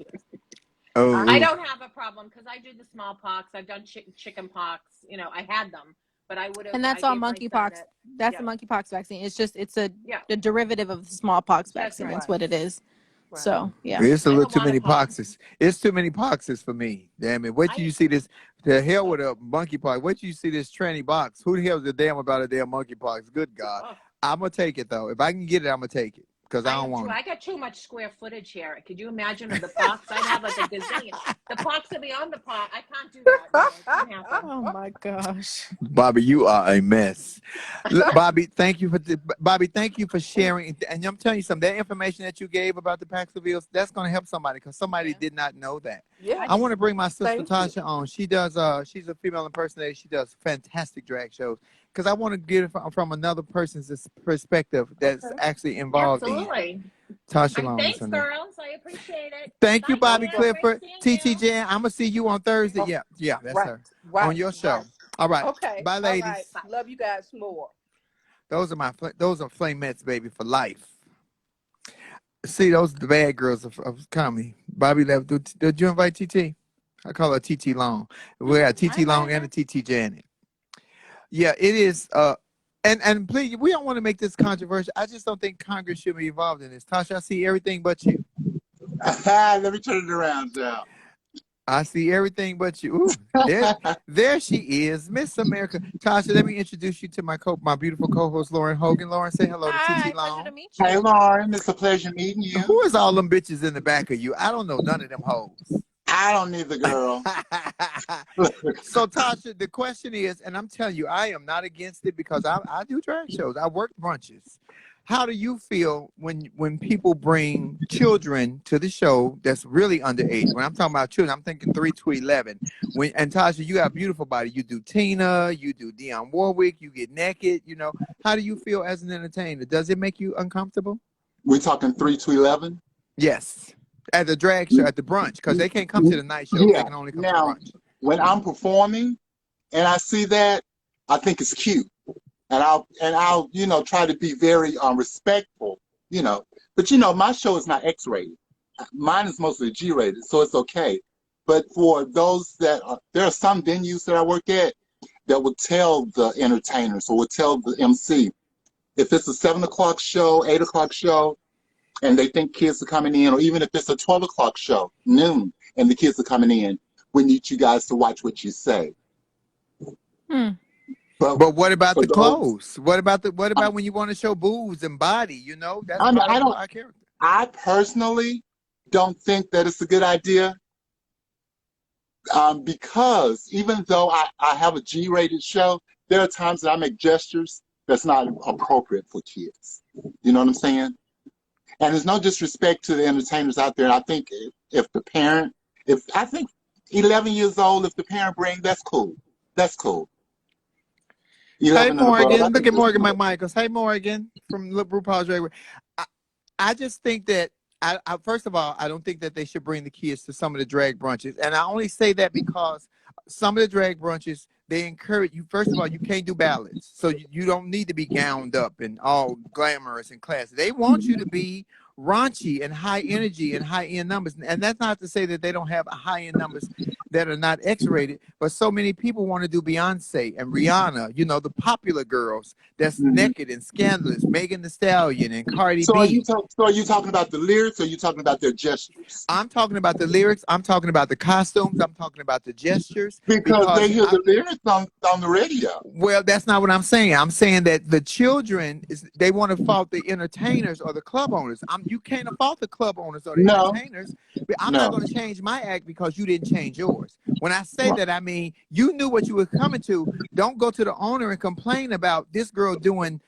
Oh, I ooh. don't have a problem because I do the smallpox. I've done chicken pox. You know, I had them, but I would have. And that's I all gave my son monkeypox. it. That's Yeah. the monkeypox vaccine. It's a Yeah. derivative of the smallpox That's vaccine. right. That's what it is. Right. So yeah. It's a I little don't too want a many pox. poxes. It's too many poxes for me. Damn it. Wait till I- you see this. The hell with a monkeypox. Wait till you see this tranny box. Who the hell's the damn about a damn monkeypox? Good God. Oh, I'm going to take it, though. If I can get it, I'm going to take it. Because I I don't am want too. it. I got too much square footage here. Could you imagine of the pox? I'd have like a gazillion. The pox would be on the pot. I can't do that. No, it can't happen. Oh my gosh. Bobby, you are a mess. Bobby, thank you for sharing. And I'm telling you something. That information that you gave about the Paxlovid, that's going to help somebody because somebody did not know that. Yeah. I want to bring my sister Thank Tasha you. on. She does. She's a female impersonator. She does fantastic drag shows. Because I want to get it from another person's perspective that's Okay. actually involved Absolutely. in. Tasha Long. Thanks, girls. I appreciate it. Thank you, Bye, Bobby Jan. Clifford. Great seeing TT you. Jan, I'm gonna see you on Thursday. Oh, Yeah, that's right. her. Right. On your show. Right. All right. Okay. Bye, All ladies. right. Love you guys more. Those are flamettes, baby, for life. See, those are the bad girls of comedy. Bobby left. Did you invite TT? I call her TT Long. We got TT Long and a TT Janet. Yeah, it is. And please, we don't want to make this controversial. I just don't think Congress should be involved in this. Tasha, I see everything but you. Let me turn it around now. I see everything but you. Ooh, there she is, Miss America. Tasha, let me introduce you to my beautiful co-host, Lauren Hogan. Lauren, say hello to Hi, TT pleasure Long. to meet you. Hey, Lauren, it's a pleasure meeting you. Who is all them bitches in the back of you? I don't know none of them hoes. I don't need the girl. So Tasha, the question is, and I'm telling you, I am not against it because I do drag shows. I work brunches. How do you feel when people bring children to the show that's really underage? When I'm talking about children, I'm thinking 3 to 11. And Tasha, you got a beautiful body. You do Tina, you do Dionne Warwick, you get naked. You know, how do you feel as an entertainer? Does it make you uncomfortable? We're talking 3 to 11? Yes, at the drag show, at the brunch, because they can't come to the night shows. Yeah. They can only come to Now, brunch. when I'm performing and I see that, I think it's cute. And I'll try to be very respectful, But my show is not X-rated. Mine is mostly G-rated, so it's okay. But for those there are some venues that I work at that will tell the entertainers or will tell the MC, if it's a 7 o'clock show, 8 o'clock show, and they think kids are coming in, or even if it's a 12 o'clock show, noon, and the kids are coming in, we need you guys to watch what you say. But what about the those, clothes? What about when you want to show boobs and body? That's I part of don't. our character. I personally don't think that it's a good idea because even though I have a G-rated show, there are times that I make gestures that's not appropriate for kids. You know what I'm saying? And there's no disrespect to the entertainers out there. I think if I think 11 years old, if the parent brings, that's cool. That's cool. Hey, Morgan. above, Look at Morgan McMichaels. Hey, Morgan from RuPaul's Drag Race. I just think that, first of all, I don't think that they should bring the kids to some of the drag brunches. And I only say that because some of the drag brunches, they encourage you. First of all, you can't do ballads, so you don't need to be gowned up and all glamorous and classy. They want you to be raunchy and high energy and high end numbers. And that's not to say that they don't have high end numbers that are not X-rated, but so many people want to do Beyonce and Rihanna, you know, the popular girls that's naked and scandalous, Megan Thee Stallion and Cardi So B. are you talking about the lyrics, or are you talking about their gestures? I'm talking about the lyrics. I'm talking about the costumes. I'm talking about the gestures. Because they hear the lyrics on the radio. Well, that's not what I'm saying. I'm saying that the children they want to fault the entertainers or the club owners. You can't fault the club owners or the No, entertainers. But I'm not no. going to change my act because you didn't change yours. When I say Right. that, I mean you knew what you were coming to. Don't go to the owner and complain about this girl doing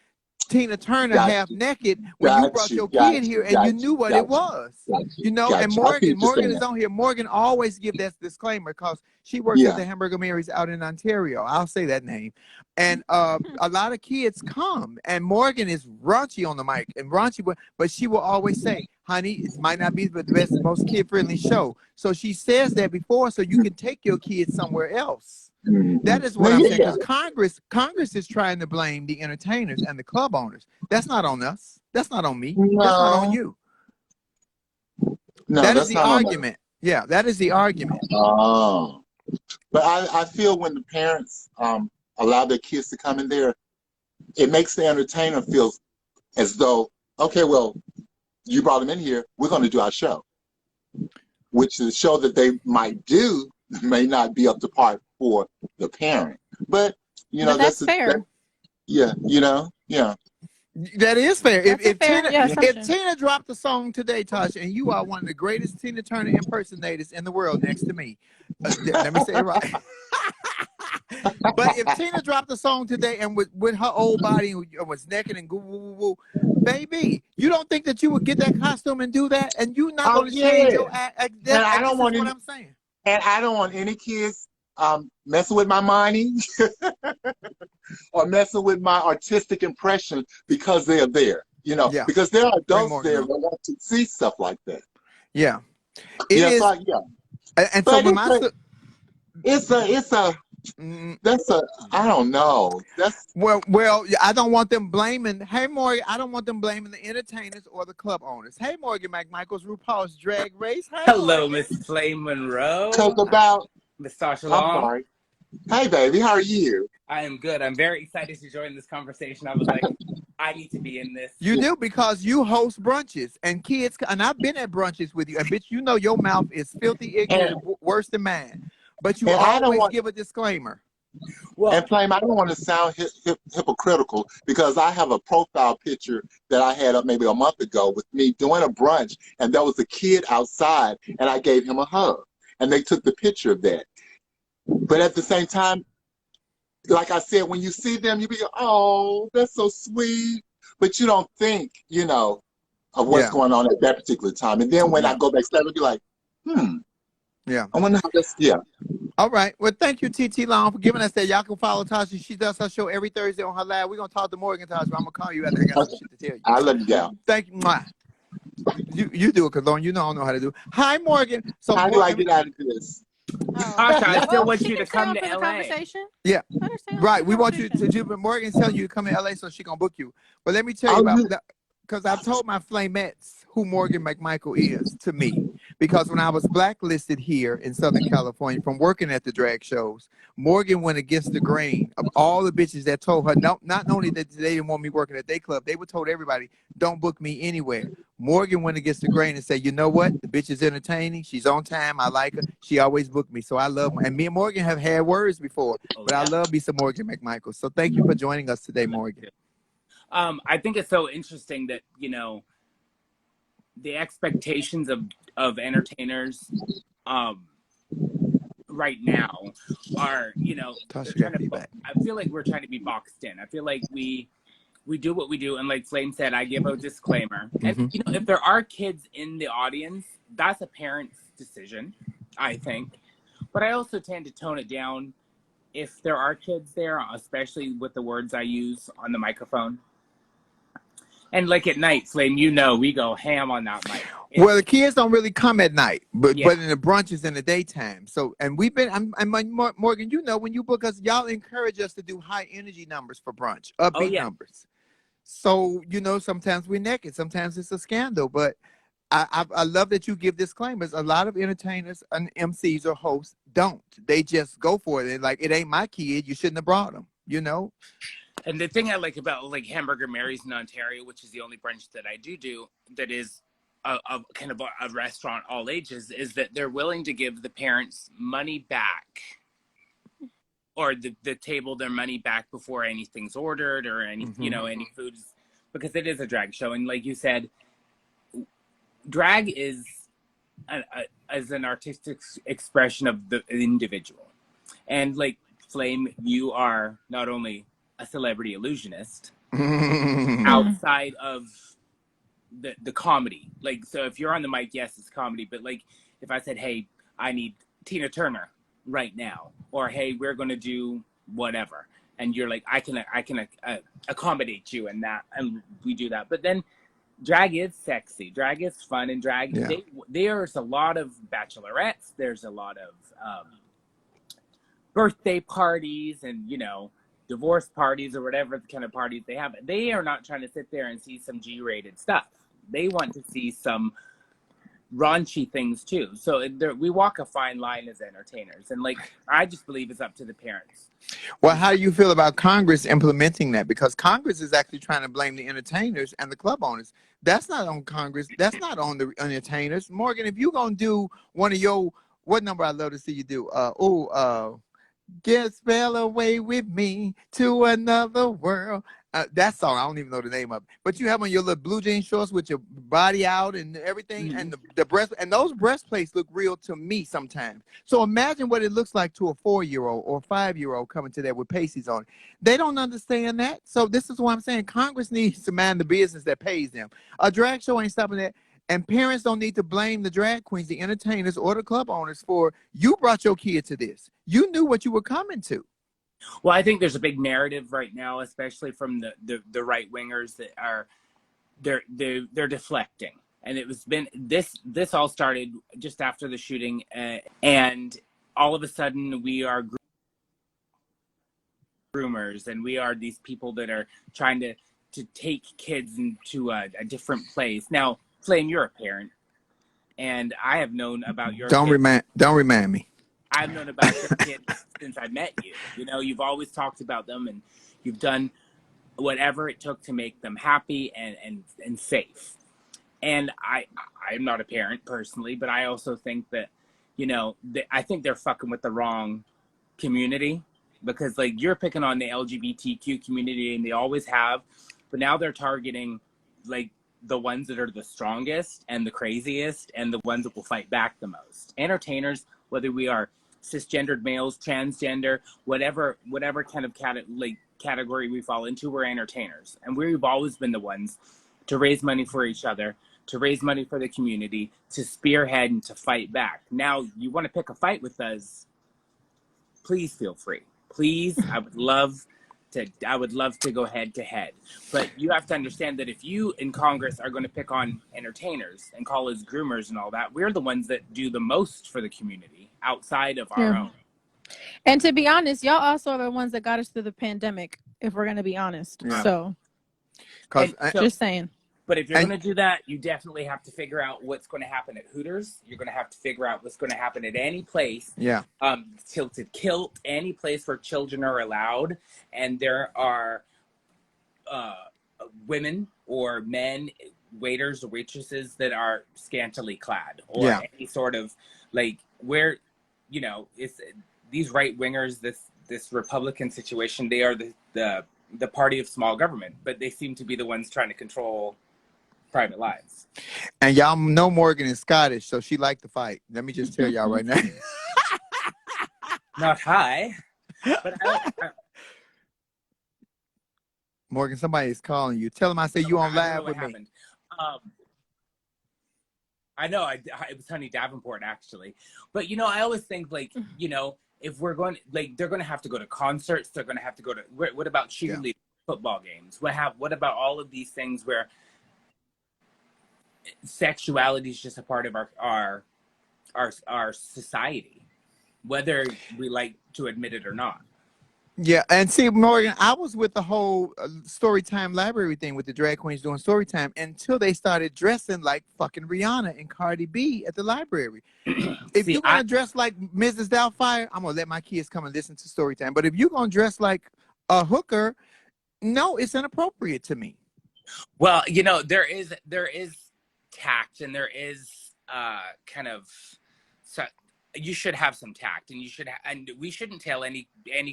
Tina Turner Got half you. naked when you brought your kid here and you knew what it was. You know, and Morgan is on here. Morgan always give that disclaimer because she works at the Hamburger Mary's out in Ontario. I'll say that name. And a lot of kids come, and Morgan is raunchy on the mic and raunchy, but she will always say, honey, it might not be the best, most kid-friendly show. So she says that before so you can take your kids somewhere else. That is what I'm saying, because Congress is trying to blame the entertainers and the club owners. That's not on us. That's not on me. No. That's not on you. No, that that's is the not argument. Yeah, that is the argument. Oh. But I feel when the parents allow their kids to come in there, it makes the entertainer feel as though, okay, well, you brought them in here, we're going to do our show. Which is a show that they might do may not be up to par for the parent. But, you know, that's fair. Yeah, you know, yeah. That is fair. If Tina Tina dropped a song today, Tasha, and you are one of the greatest Tina Turner impersonators in the world next to me, let me say it right. But if Tina dropped a song today and with her old body and was naked and woo, baby, you don't think that you would get that costume and do that, and you're not going to change your act? This is what I'm saying. And I don't want any kids messing with my money or messing with my artistic impression because they're there. You know, because there are adults there that want to see stuff like that. Yeah, it is. And so when I don't know. Well, I don't want them blaming. Hey, Morgan, I don't want them blaming the entertainers or the club owners. Hey, Morgan McMichael's RuPaul's Drag Race. Hey, hello, Miss Flame Monroe. Talk about Miss Sasha I'm Long. sorry. Hey, baby, how are you? I am good. I'm very excited to join this conversation. I was like, I need to be in this. You do, because you host brunches and kids, and I've been at brunches with you, and bitch, you know your mouth is filthy ignorant, worse than mine. But you always give a disclaimer. Well, and Flame, I don't want to sound hypocritical because I have a profile picture that I had up maybe a month ago with me doing a brunch, and there was a kid outside, and I gave him a hug, and they took the picture of that. But at the same time, like I said, when you see them, you be, oh, that's so sweet. But you don't think, you know, of what's going on at that particular time. And then when I go backstage, I'll be like, yeah. I wonder how this, All right. Well, thank you, TT Long, for giving us that. Y'all can follow Tasha. She does her show every Thursday on her live. We're going to talk to Morgan, Tasha. I'm going to call you after I got some shit to tell you. I love you, gal. Thank you. Mwah. You do it, because you know I don't know how to do it. Hi, Morgan. So how do I get out of this? Tasha, I still want you to come to LA. Yeah, right. We want you to do, but Morgan's telling you to come to LA so she gonna book you. But let me tell you about that, because I told my flamettes who Morgan McMichael is to me. Because when I was blacklisted here in Southern California from working at the drag shows, Morgan went against the grain of all the bitches that told her, no, not only that they didn't want me working at their club, they would told everybody, don't book me anywhere. Morgan went against the grain and said, you know what? The bitch is entertaining. She's on time. I like her. She always booked me. So I love her. And me and Morgan have had words before, but I love me some Morgan McMichael. So thank you for joining us today, Morgan. I think it's so interesting that, you know, the expectations of entertainers right now are, you know, I feel like we're trying to be boxed in. I feel like we do what we do, and like Flame said, I give a disclaimer. And you know, if there are kids in the audience, that's a parent's decision, I think. But I also tend to tone it down if there are kids there, especially with the words I use on the microphone. And like at night, Flame, you know, we go ham on that mic. Well, the kids don't really come at night, but Yeah. in the brunches in the daytime. So, and we've been, Morgan, you know, when you book us, y'all encourage us to do high energy numbers for brunch, Oh upbeat yeah. numbers. So, you know, sometimes we're naked, sometimes it's a scandal, but I love that you give disclaimers. A lot of entertainers and MCs or hosts don't. They just go for it. And like, it ain't my kid. You shouldn't have brought them, you know? And the thing I like about like Hamburger Mary's in Ontario, which is the only brunch that I do that is a kind of a restaurant all ages, is that they're willing to give the parents money back, or the table their money back before anything's ordered or any you know any foods, because it is a drag show. And like you said, drag is as an artistic expression of the individual. And like Flame, you are not only a celebrity illusionist outside of the comedy. Like, so if you're on the mic, yes, it's comedy. But like, if I said, hey, I need Tina Turner right now, or hey, we're going to do whatever, and you're like, I can accommodate you in that, and we do that. But then drag is sexy, drag is fun, and drag, there's a lot of bachelorettes, there's a lot of birthday parties, and you know, divorce parties, or whatever the kind of parties they have. They are not trying to sit there and see some G-rated stuff. They want to see some raunchy things too. So we walk a fine line as entertainers, and like, I just believe it's up to the parents. Well, how do you feel about Congress implementing that? Because Congress is actually trying to blame the entertainers and the club owners. That's not on Congress. That's not on the entertainers. Morgan, if you're going to do one of your, what number I'd love to see you do? Get spell away with me to another world. That song, I don't even know the name of it. But you have on your little blue jean shorts with your body out and everything, and the breast, and those breastplates look real to me sometimes. So imagine what it looks like to a 4-year-old or 5-year-old coming to that with pasties on. They don't understand that. So this is why I'm saying Congress needs to mind the business that pays them. A drag show ain't stopping that. And parents don't need to blame the drag queens, the entertainers, or the club owners for, you brought your kid to this. You knew what you were coming to. Well, I think there's a big narrative right now, especially from the right wingers, that are they're deflecting. And it was been this all started just after the shooting, and all of a sudden we are groomers, and we are these people that are trying to take kids into a different place. Now, Flame, you're a parent, and I have known about your Don't remind me. I've known about your kids since I met you. You know, you've always talked about them, and you've done whatever it took to make them happy and safe. And I'm not a parent personally, but I also think that, you know, I think they're fucking with the wrong community, because like, you're picking on the LGBTQ community, and they always have, but now they're targeting like the ones that are the strongest and the craziest and the ones that will fight back the most. Entertainers, whether we are cisgendered males, transgender, whatever kind of category we fall into, we're entertainers. And we've always been the ones to raise money for each other, to raise money for the community, to spearhead and to fight back. Now, you want to pick a fight with us, please feel free. Please, I would love to go head to head. But you have to understand that if you in Congress are going to pick on entertainers and call us groomers and all that, we're the ones that do the most for the community outside of our own. And to be honest, y'all also are the ones that got us through the pandemic, if we're going to be honest. Yeah. So, just saying. But if you're going to do that, you definitely have to figure out what's going to happen at Hooters. You're going to have to figure out what's going to happen at any place. Yeah. Tilted Kilt, any place where children are allowed. And there are women or men, waiters or waitresses, that are scantily clad. Or any sort of, like, where, you know, it's these right wingers, this Republican situation, they are the party of small government. But they seem to be the ones trying to control private lives. And y'all know Morgan is Scottish, so she liked to fight. Let me just tell y'all right now. Not high, but Morgan, somebody is calling you. Tell him I say you on live with me. I know, it was Honey Davenport, actually. But, you know, I always think, like, you know, if we're going, like, they're going to have to go to concerts. They're going to have to go to, what about cheerleading, football games? What about all of these things where sexuality is just a part of our society, whether we like to admit it or not. Yeah, and see, Morgan, I was with the whole Storytime library thing with the drag queens doing Storytime until they started dressing like fucking Rihanna and Cardi B at the library. If See, you're gonna dress like Mrs. Doubtfire, I'm gonna let my kids come and listen to Storytime. But if you're gonna dress like a hooker, no, it's inappropriate to me. well, there is tact, and there is kind of, so you should have some tact, and and we shouldn't tell any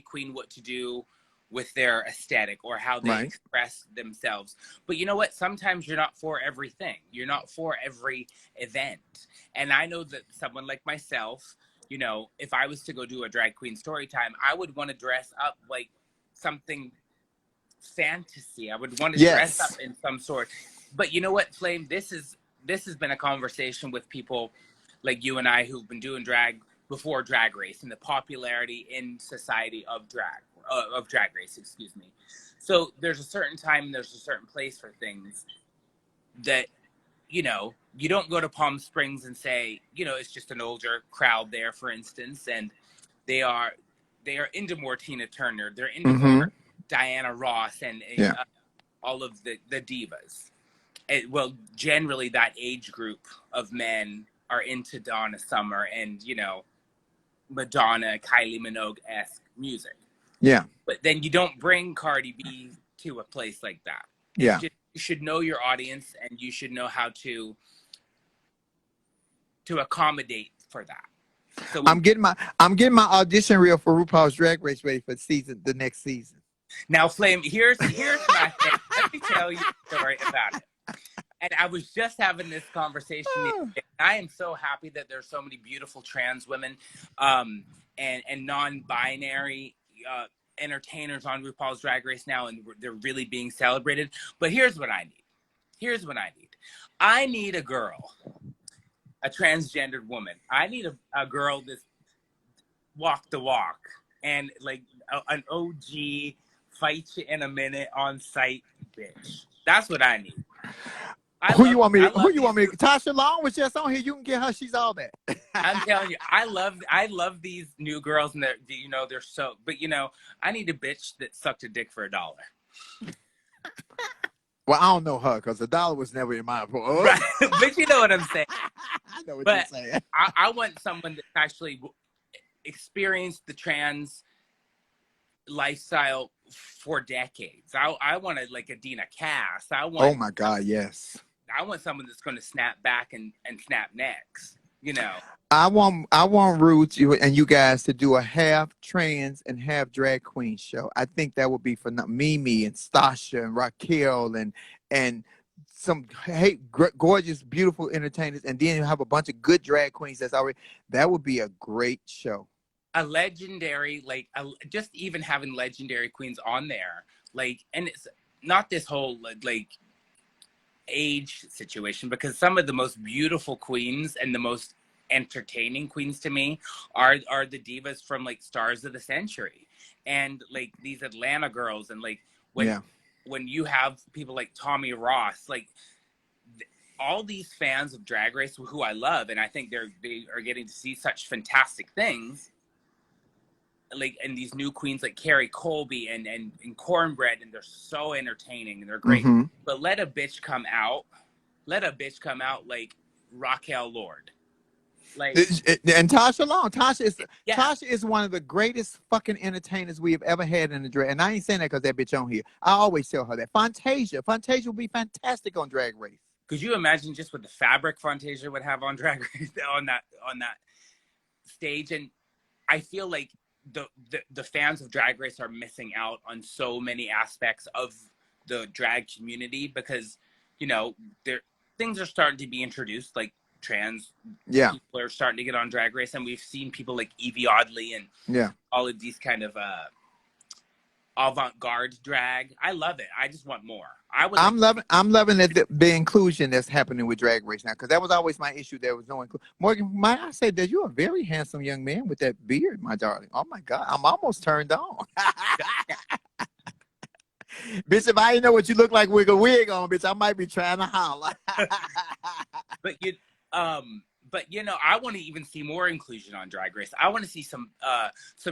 queen what to do with their aesthetic or how they express themselves. But you know what? Sometimes you're not for everything. You're not for every event. And I know that someone like myself, if I was to go do a drag queen story time, I would want to dress up like something fantasy. I would want to dress up in some sort. But you know what, Flame? This has been a conversation with people like you and I who've been doing drag before Drag Race and the popularity in society of Drag Race, excuse me. So there's a certain time and there's a certain place for things that, you don't go to Palm Springs and say, it's just an older crowd there, for instance, and they are into more Tina Turner, they're into more Diana Ross and all of the divas. Well, generally that age group of men are into Donna Summer and, Madonna, Kylie Minogue-esque music. Yeah. But then you don't bring Cardi B to a place like that. Yeah. You should know your audience, and you should know how to accommodate for that. So I'm getting my audition reel for RuPaul's Drag Race ready for the next season. Now, Flame, here's my thing. Let me tell you a story about it. And I was just having this conversation. I am so happy that there's so many beautiful trans women and non-binary entertainers on RuPaul's Drag Race now, and they're really being celebrated. But here's what I need. I need a girl, a transgendered woman. I need a girl that's walk the walk and like an OG fight you in a minute on site bitch. That's what I need. Who you want me? Tasha Long was just on here. You can get her. She's all that. I'm telling you, I love these new girls, and they're so. But I need a bitch that sucked a dick for $1. Well, I don't know her because $1 was never in my pool. Right. But you know what I'm saying. I know what you're saying. I want someone that actually experienced the trans lifestyle for decades. I want like a Dina Cass. Oh my God, yes. I want someone that's going to snap back and snap necks. I want Roots and you guys to do a half trans and half drag queen show. I think that would be for Mimi and Stasha and Raquel and some gorgeous, beautiful entertainers, and then you have a bunch of good drag queens that would be a great show. A legendary, just even having legendary queens on there, and it's not this whole age situation, because some of the most beautiful queens and the most entertaining queens to me are the divas from Stars of the Century and these Atlanta girls, and when you have people like Tommy Ross, all these fans of Drag Race who I love, and I think they are getting to see such fantastic things. And these new queens like Carrie Colby and Cornbread, and they're so entertaining and they're great. Mm-hmm. But let a bitch come out like Raquel Lord. And Tasha Long. Tasha is one of the greatest fucking entertainers we have ever had in the drag. And I ain't saying that because that bitch on here. I always tell her that. Fantasia will be fantastic on Drag Race. Could you imagine just what the fabric Fantasia would have on Drag Race on that stage? And I feel like the fans of Drag Race are missing out on so many aspects of the drag community, because things are starting to be introduced, like trans people are starting to get on Drag Race, and we've seen people like Evie Oddly and all of these kind of avant-garde drag. I love it. I just want more. I'm loving the inclusion that's happening with Drag Race now, because that was always my issue. There was no inclusion. Morgan, might I say that you're a very handsome young man with that beard, my darling. Oh my God, I'm almost turned on. Bitch, if I didn't know what you look like with a wig on, bitch, I might be trying to holler. But you know, I want to even see more inclusion on Drag Race. I want to see some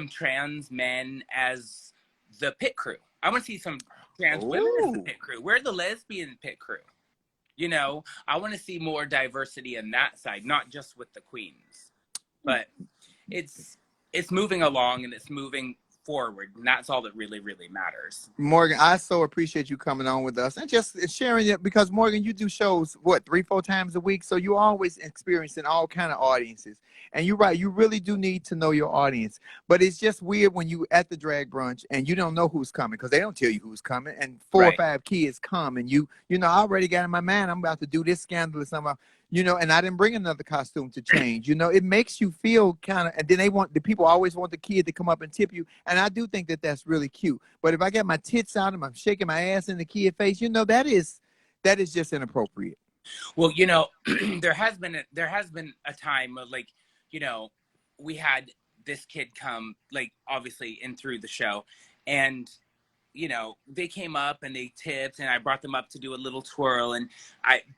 trans men as the pit crew. I want to see some trans women as the pit crew. We're the lesbian pit crew. You know, I want to see more diversity on that side, not just with the queens. But it's moving along and it's moving forward, and that's all that really, really matters. Morgan, I so appreciate you coming on with us and just sharing it, because Morgan, you do shows what 3-4 times a week, so you're always experiencing all kind of audiences. And you're right, you really do need to know your audience. But it's just weird when you at the drag brunch and you don't know who's coming, because they don't tell you who's coming, and 4 or 5 kids come, and you know, I already got in my mind, I'm about to do this scandalous, you know, and I didn't bring another costume to change. You know, it makes you feel kind of, and then the people always want the kid to come up and tip you. And I do think that that's really cute. But if I get my tits out and I'm shaking my ass in the kid face, you know, that is just inappropriate. Well, you know, there has been a time of, like, you know, we had this kid come, like, obviously in through the show, and you know, they came up and they tipped, and I brought them up to do a little twirl, and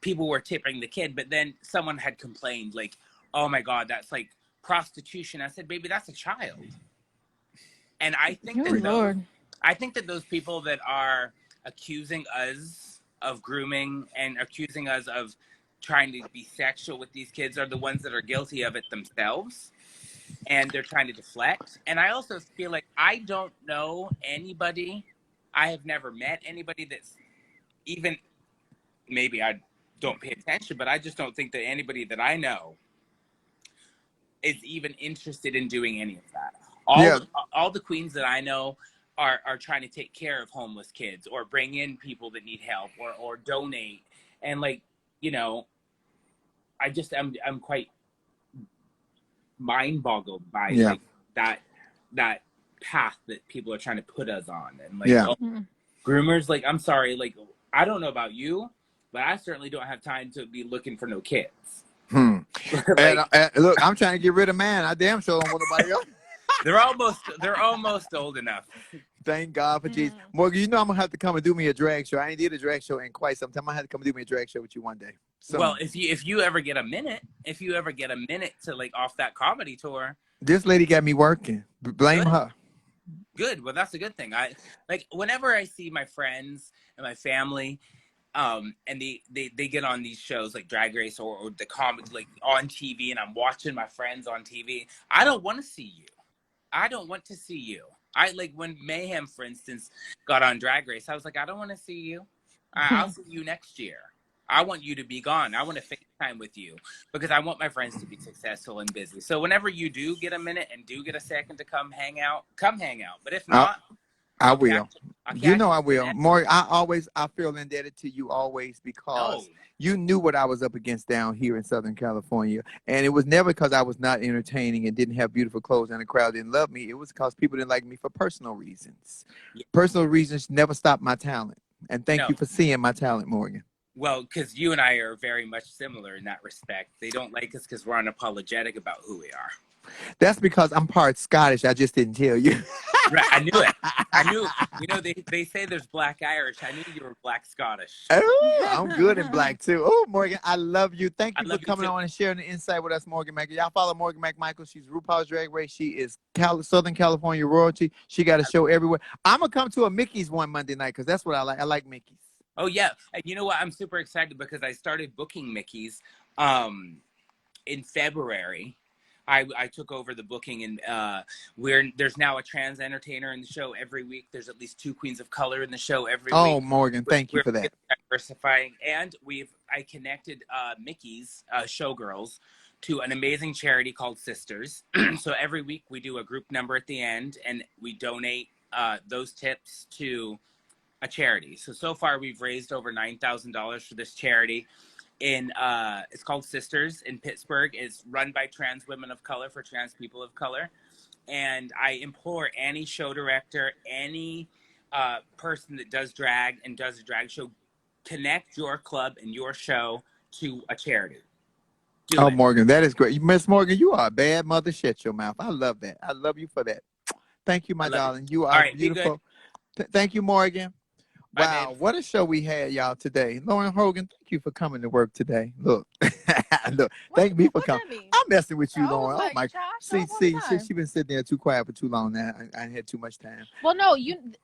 people were tipping the kid, but then someone had complained, like, oh my God, that's like prostitution. I said, baby, that's a child. And I think that those people that are accusing us of grooming and accusing us of trying to be sexual with these kids are the ones that are guilty of it themselves. And they're trying to deflect. And I also feel like I don't know anybody. I have never met anybody that's even, maybe I don't pay attention, but I just don't think that anybody that I know is even interested in doing any of that. All the queens that I know are trying to take care of homeless kids or bring in people that need help or donate. And, like, you know, I'm quite mind boggled by like that path that people are trying to put us on, and like groomers, like, I'm sorry, like, I don't know about you, but I certainly don't have time to be looking for no kids. Like, and look, I'm trying to get rid of mine. I damn sure don't want nobody else. They're almost old enough. Thank God for Jesus. Morgan, you know I'm gonna have to come and do me a drag show. I ain't did a drag show in quite some time. I have to come and do me a drag show with you one day. So, well, if you ever get a minute to, like, off that comedy tour. This lady got me working. Blame her. Good. Well, that's a good thing. I, like, whenever I see my friends and my family, and they get on these shows like Drag Race or the comedy, like, on TV, and I'm watching my friends on TV, I don't want to see you. I don't want to see you. I, like, when Mayhem, for instance, got on Drag Race, I was like, I don't want to see you. I'll see you next year. I want you to be gone. I want to FaceTime with you because I want my friends to be successful and busy. So whenever you do get a minute and do get a second to come hang out. But if not, I will. You know I will. More, I feel indebted to you always, because you knew what I was up against down here in Southern California. And it was never because I was not entertaining and didn't have beautiful clothes and the crowd didn't love me. It was because people didn't like me for personal reasons. Yeah. Personal reasons never stopped my talent. And thank you for seeing my talent, Morgan. Well, because you and I are very much similar in that respect. They don't like us because we're unapologetic about who we are. That's because I'm part Scottish. I just didn't tell you. Right, I knew it. I knew. You know, they say there's Black Irish. I knew you were Black Scottish. Oh, I'm good in Black too. Oh, Morgan, I love you. Thank you for coming on and sharing the insight with us, Morgan Mac. Y'all follow Morgan McMichael. She's RuPaul's Drag Race. She is Southern California royalty. She got a show everywhere. I'm gonna come to a Mickey's one Monday night because that's what I like. I like Mickey's. Oh yeah, and you know what? I'm super excited because I started booking Mickey's in February. I took over the booking, and there's now a trans entertainer in the show every week. There's at least 2 queens of color in the show every week. Oh, Morgan, thank you for that. Diversifying, and I connected Mickey's Showgirls to an amazing charity called Sisters. So every week we do a group number at the end, and we donate those tips to a charity. So far we've raised over $9,000 for this charity. It's called Sisters in Pittsburgh. It's run by trans women of color for trans people of color. And I implore any show director, any person that does drag and does a drag show, connect your club and your show to a charity. Do it. Morgan, that is great. Miss Morgan, you are a bad mother. Shut your mouth. I love that. I love you for that. Thank you, my darling. You are beautiful. Thank you, Morgan. Bye, Wow, babes. what a show we had, y'all, today. Lauren Hogan, thank you for coming to work today. Look, look, thank me for What coming. that mean? I'm messing with you, I was Lauren. Oh like, my, Josh, show up on time. she been sitting there too quiet for too long now. I had too much time. Well, no,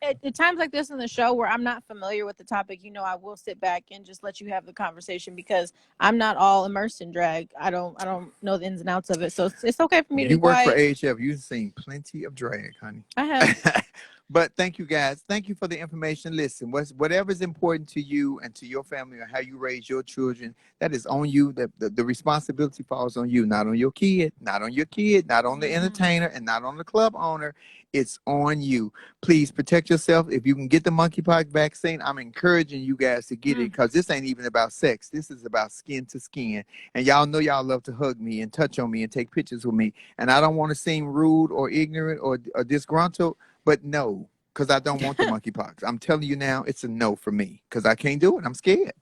at times like this in the show where I'm not familiar with the topic, I will sit back and just let you have the conversation because I'm not all immersed in drag. I don't know the ins and outs of it, so it's okay for me to be You work for quiet. AHF. You've seen plenty of drag, honey. I have. But thank you guys. Thank you for the information. Listen, whatever is important to you and to your family or how you raise your children, that is on you. The responsibility falls on you, not on your kid, not on your kid, not on the entertainer, and not on the club owner. It's on you. Please protect yourself. If you can get the monkeypox vaccine, I'm encouraging you guys to get it because this ain't even about sex. This is about skin to skin. And y'all know y'all love to hug me and touch on me and take pictures with me. And I don't want to seem rude or ignorant or disgruntled. But no, because I don't want the monkeypox. I'm telling you now, it's a no for me because I can't do it. I'm scared.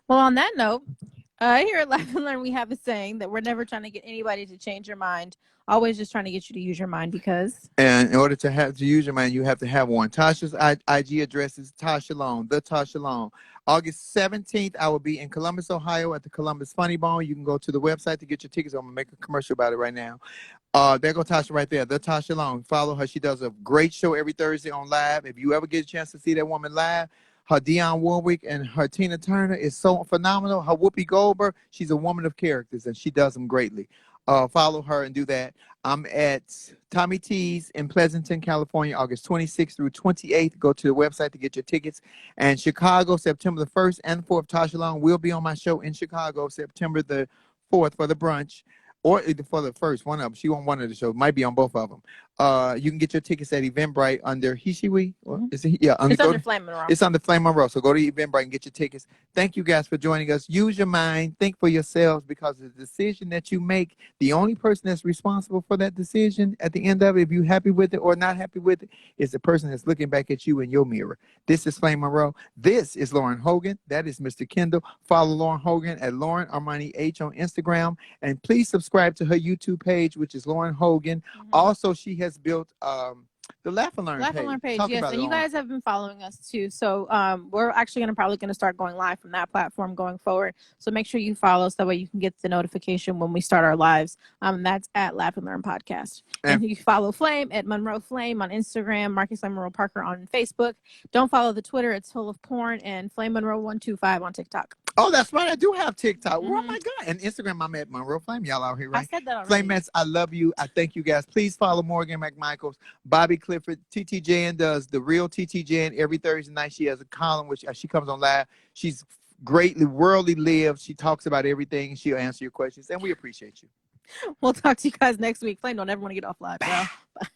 Well, on that note, here at Laugh and Learn, we have a saying that we're never trying to get anybody to change their mind. Always just trying to get you to use your mind because. And in order to use your mind, you have to have one. Tasha's IG address is Tasha Long, the Tasha Long. August 17th, I will be in Columbus, Ohio at the Columbus Funny Bone. You can go to the website to get your tickets. I'm going to make a commercial about it right now. There go Tasha right there. The Tasha Long. Follow her. She does a great show every Thursday on live. If you ever get a chance to see that woman live, her Dionne Warwick and her Tina Turner is so phenomenal. Her Whoopi Goldberg, she's a woman of characters and she does them greatly. Follow her and do that. I'm at Tommy T's in Pleasanton, California, August 26th through 28th. Go to the website to get your tickets. And Chicago, September the 1st and 4th. Tasha Long will be on my show in Chicago, September the 4th for the brunch. Or for the first one of them. She won one of the shows. Might be on both of them. You can get your tickets at Eventbrite under Hishiwi. Is it? Yeah, It's under Flame Monroe. It's under Flame Monroe. So go to Eventbrite and get your tickets. Thank you guys for joining us. Use your mind. Think for yourselves because the decision that you make, the only person that's responsible for that decision at the end of it, if you're happy with it or not happy with it, is the person that's looking back at you in your mirror. This is Flame Monroe. This is Lauren Hogan. That is Mr. Kendall. Follow Lauren Hogan at Lauren Armani H on Instagram. And please subscribe to her YouTube page, which is Lauren Hogan. Also, she has built the Laugh and Learn page. Yes, and you guys have been following us too. So we're actually probably going to start going live from that platform going forward. So make sure you follow us. That way you can get the notification when we start our lives. That's at Laugh and Learn Podcast. And you follow Flame at Monroe Flame on Instagram, Marcus Flame Monroe Parker on Facebook. Don't follow the Twitter. It's full of porn. And Flame Monroe 125 on TikTok. Oh, that's right. I do have TikTok. Oh my God. And Instagram, I'm at Monroe Flame. Y'all out here, right? I said that already. Flamettes, I love you. I thank you guys. Please follow Morgan McMichaels, Bobby Clifford. TT Jan does the real TT Jan every Thursday night. She has a column which she comes on live. She's greatly worldly lived. She talks about everything. She'll answer your questions. And we appreciate you. We'll talk to you guys next week. Flame don't ever want to get off live, y'all. Bye.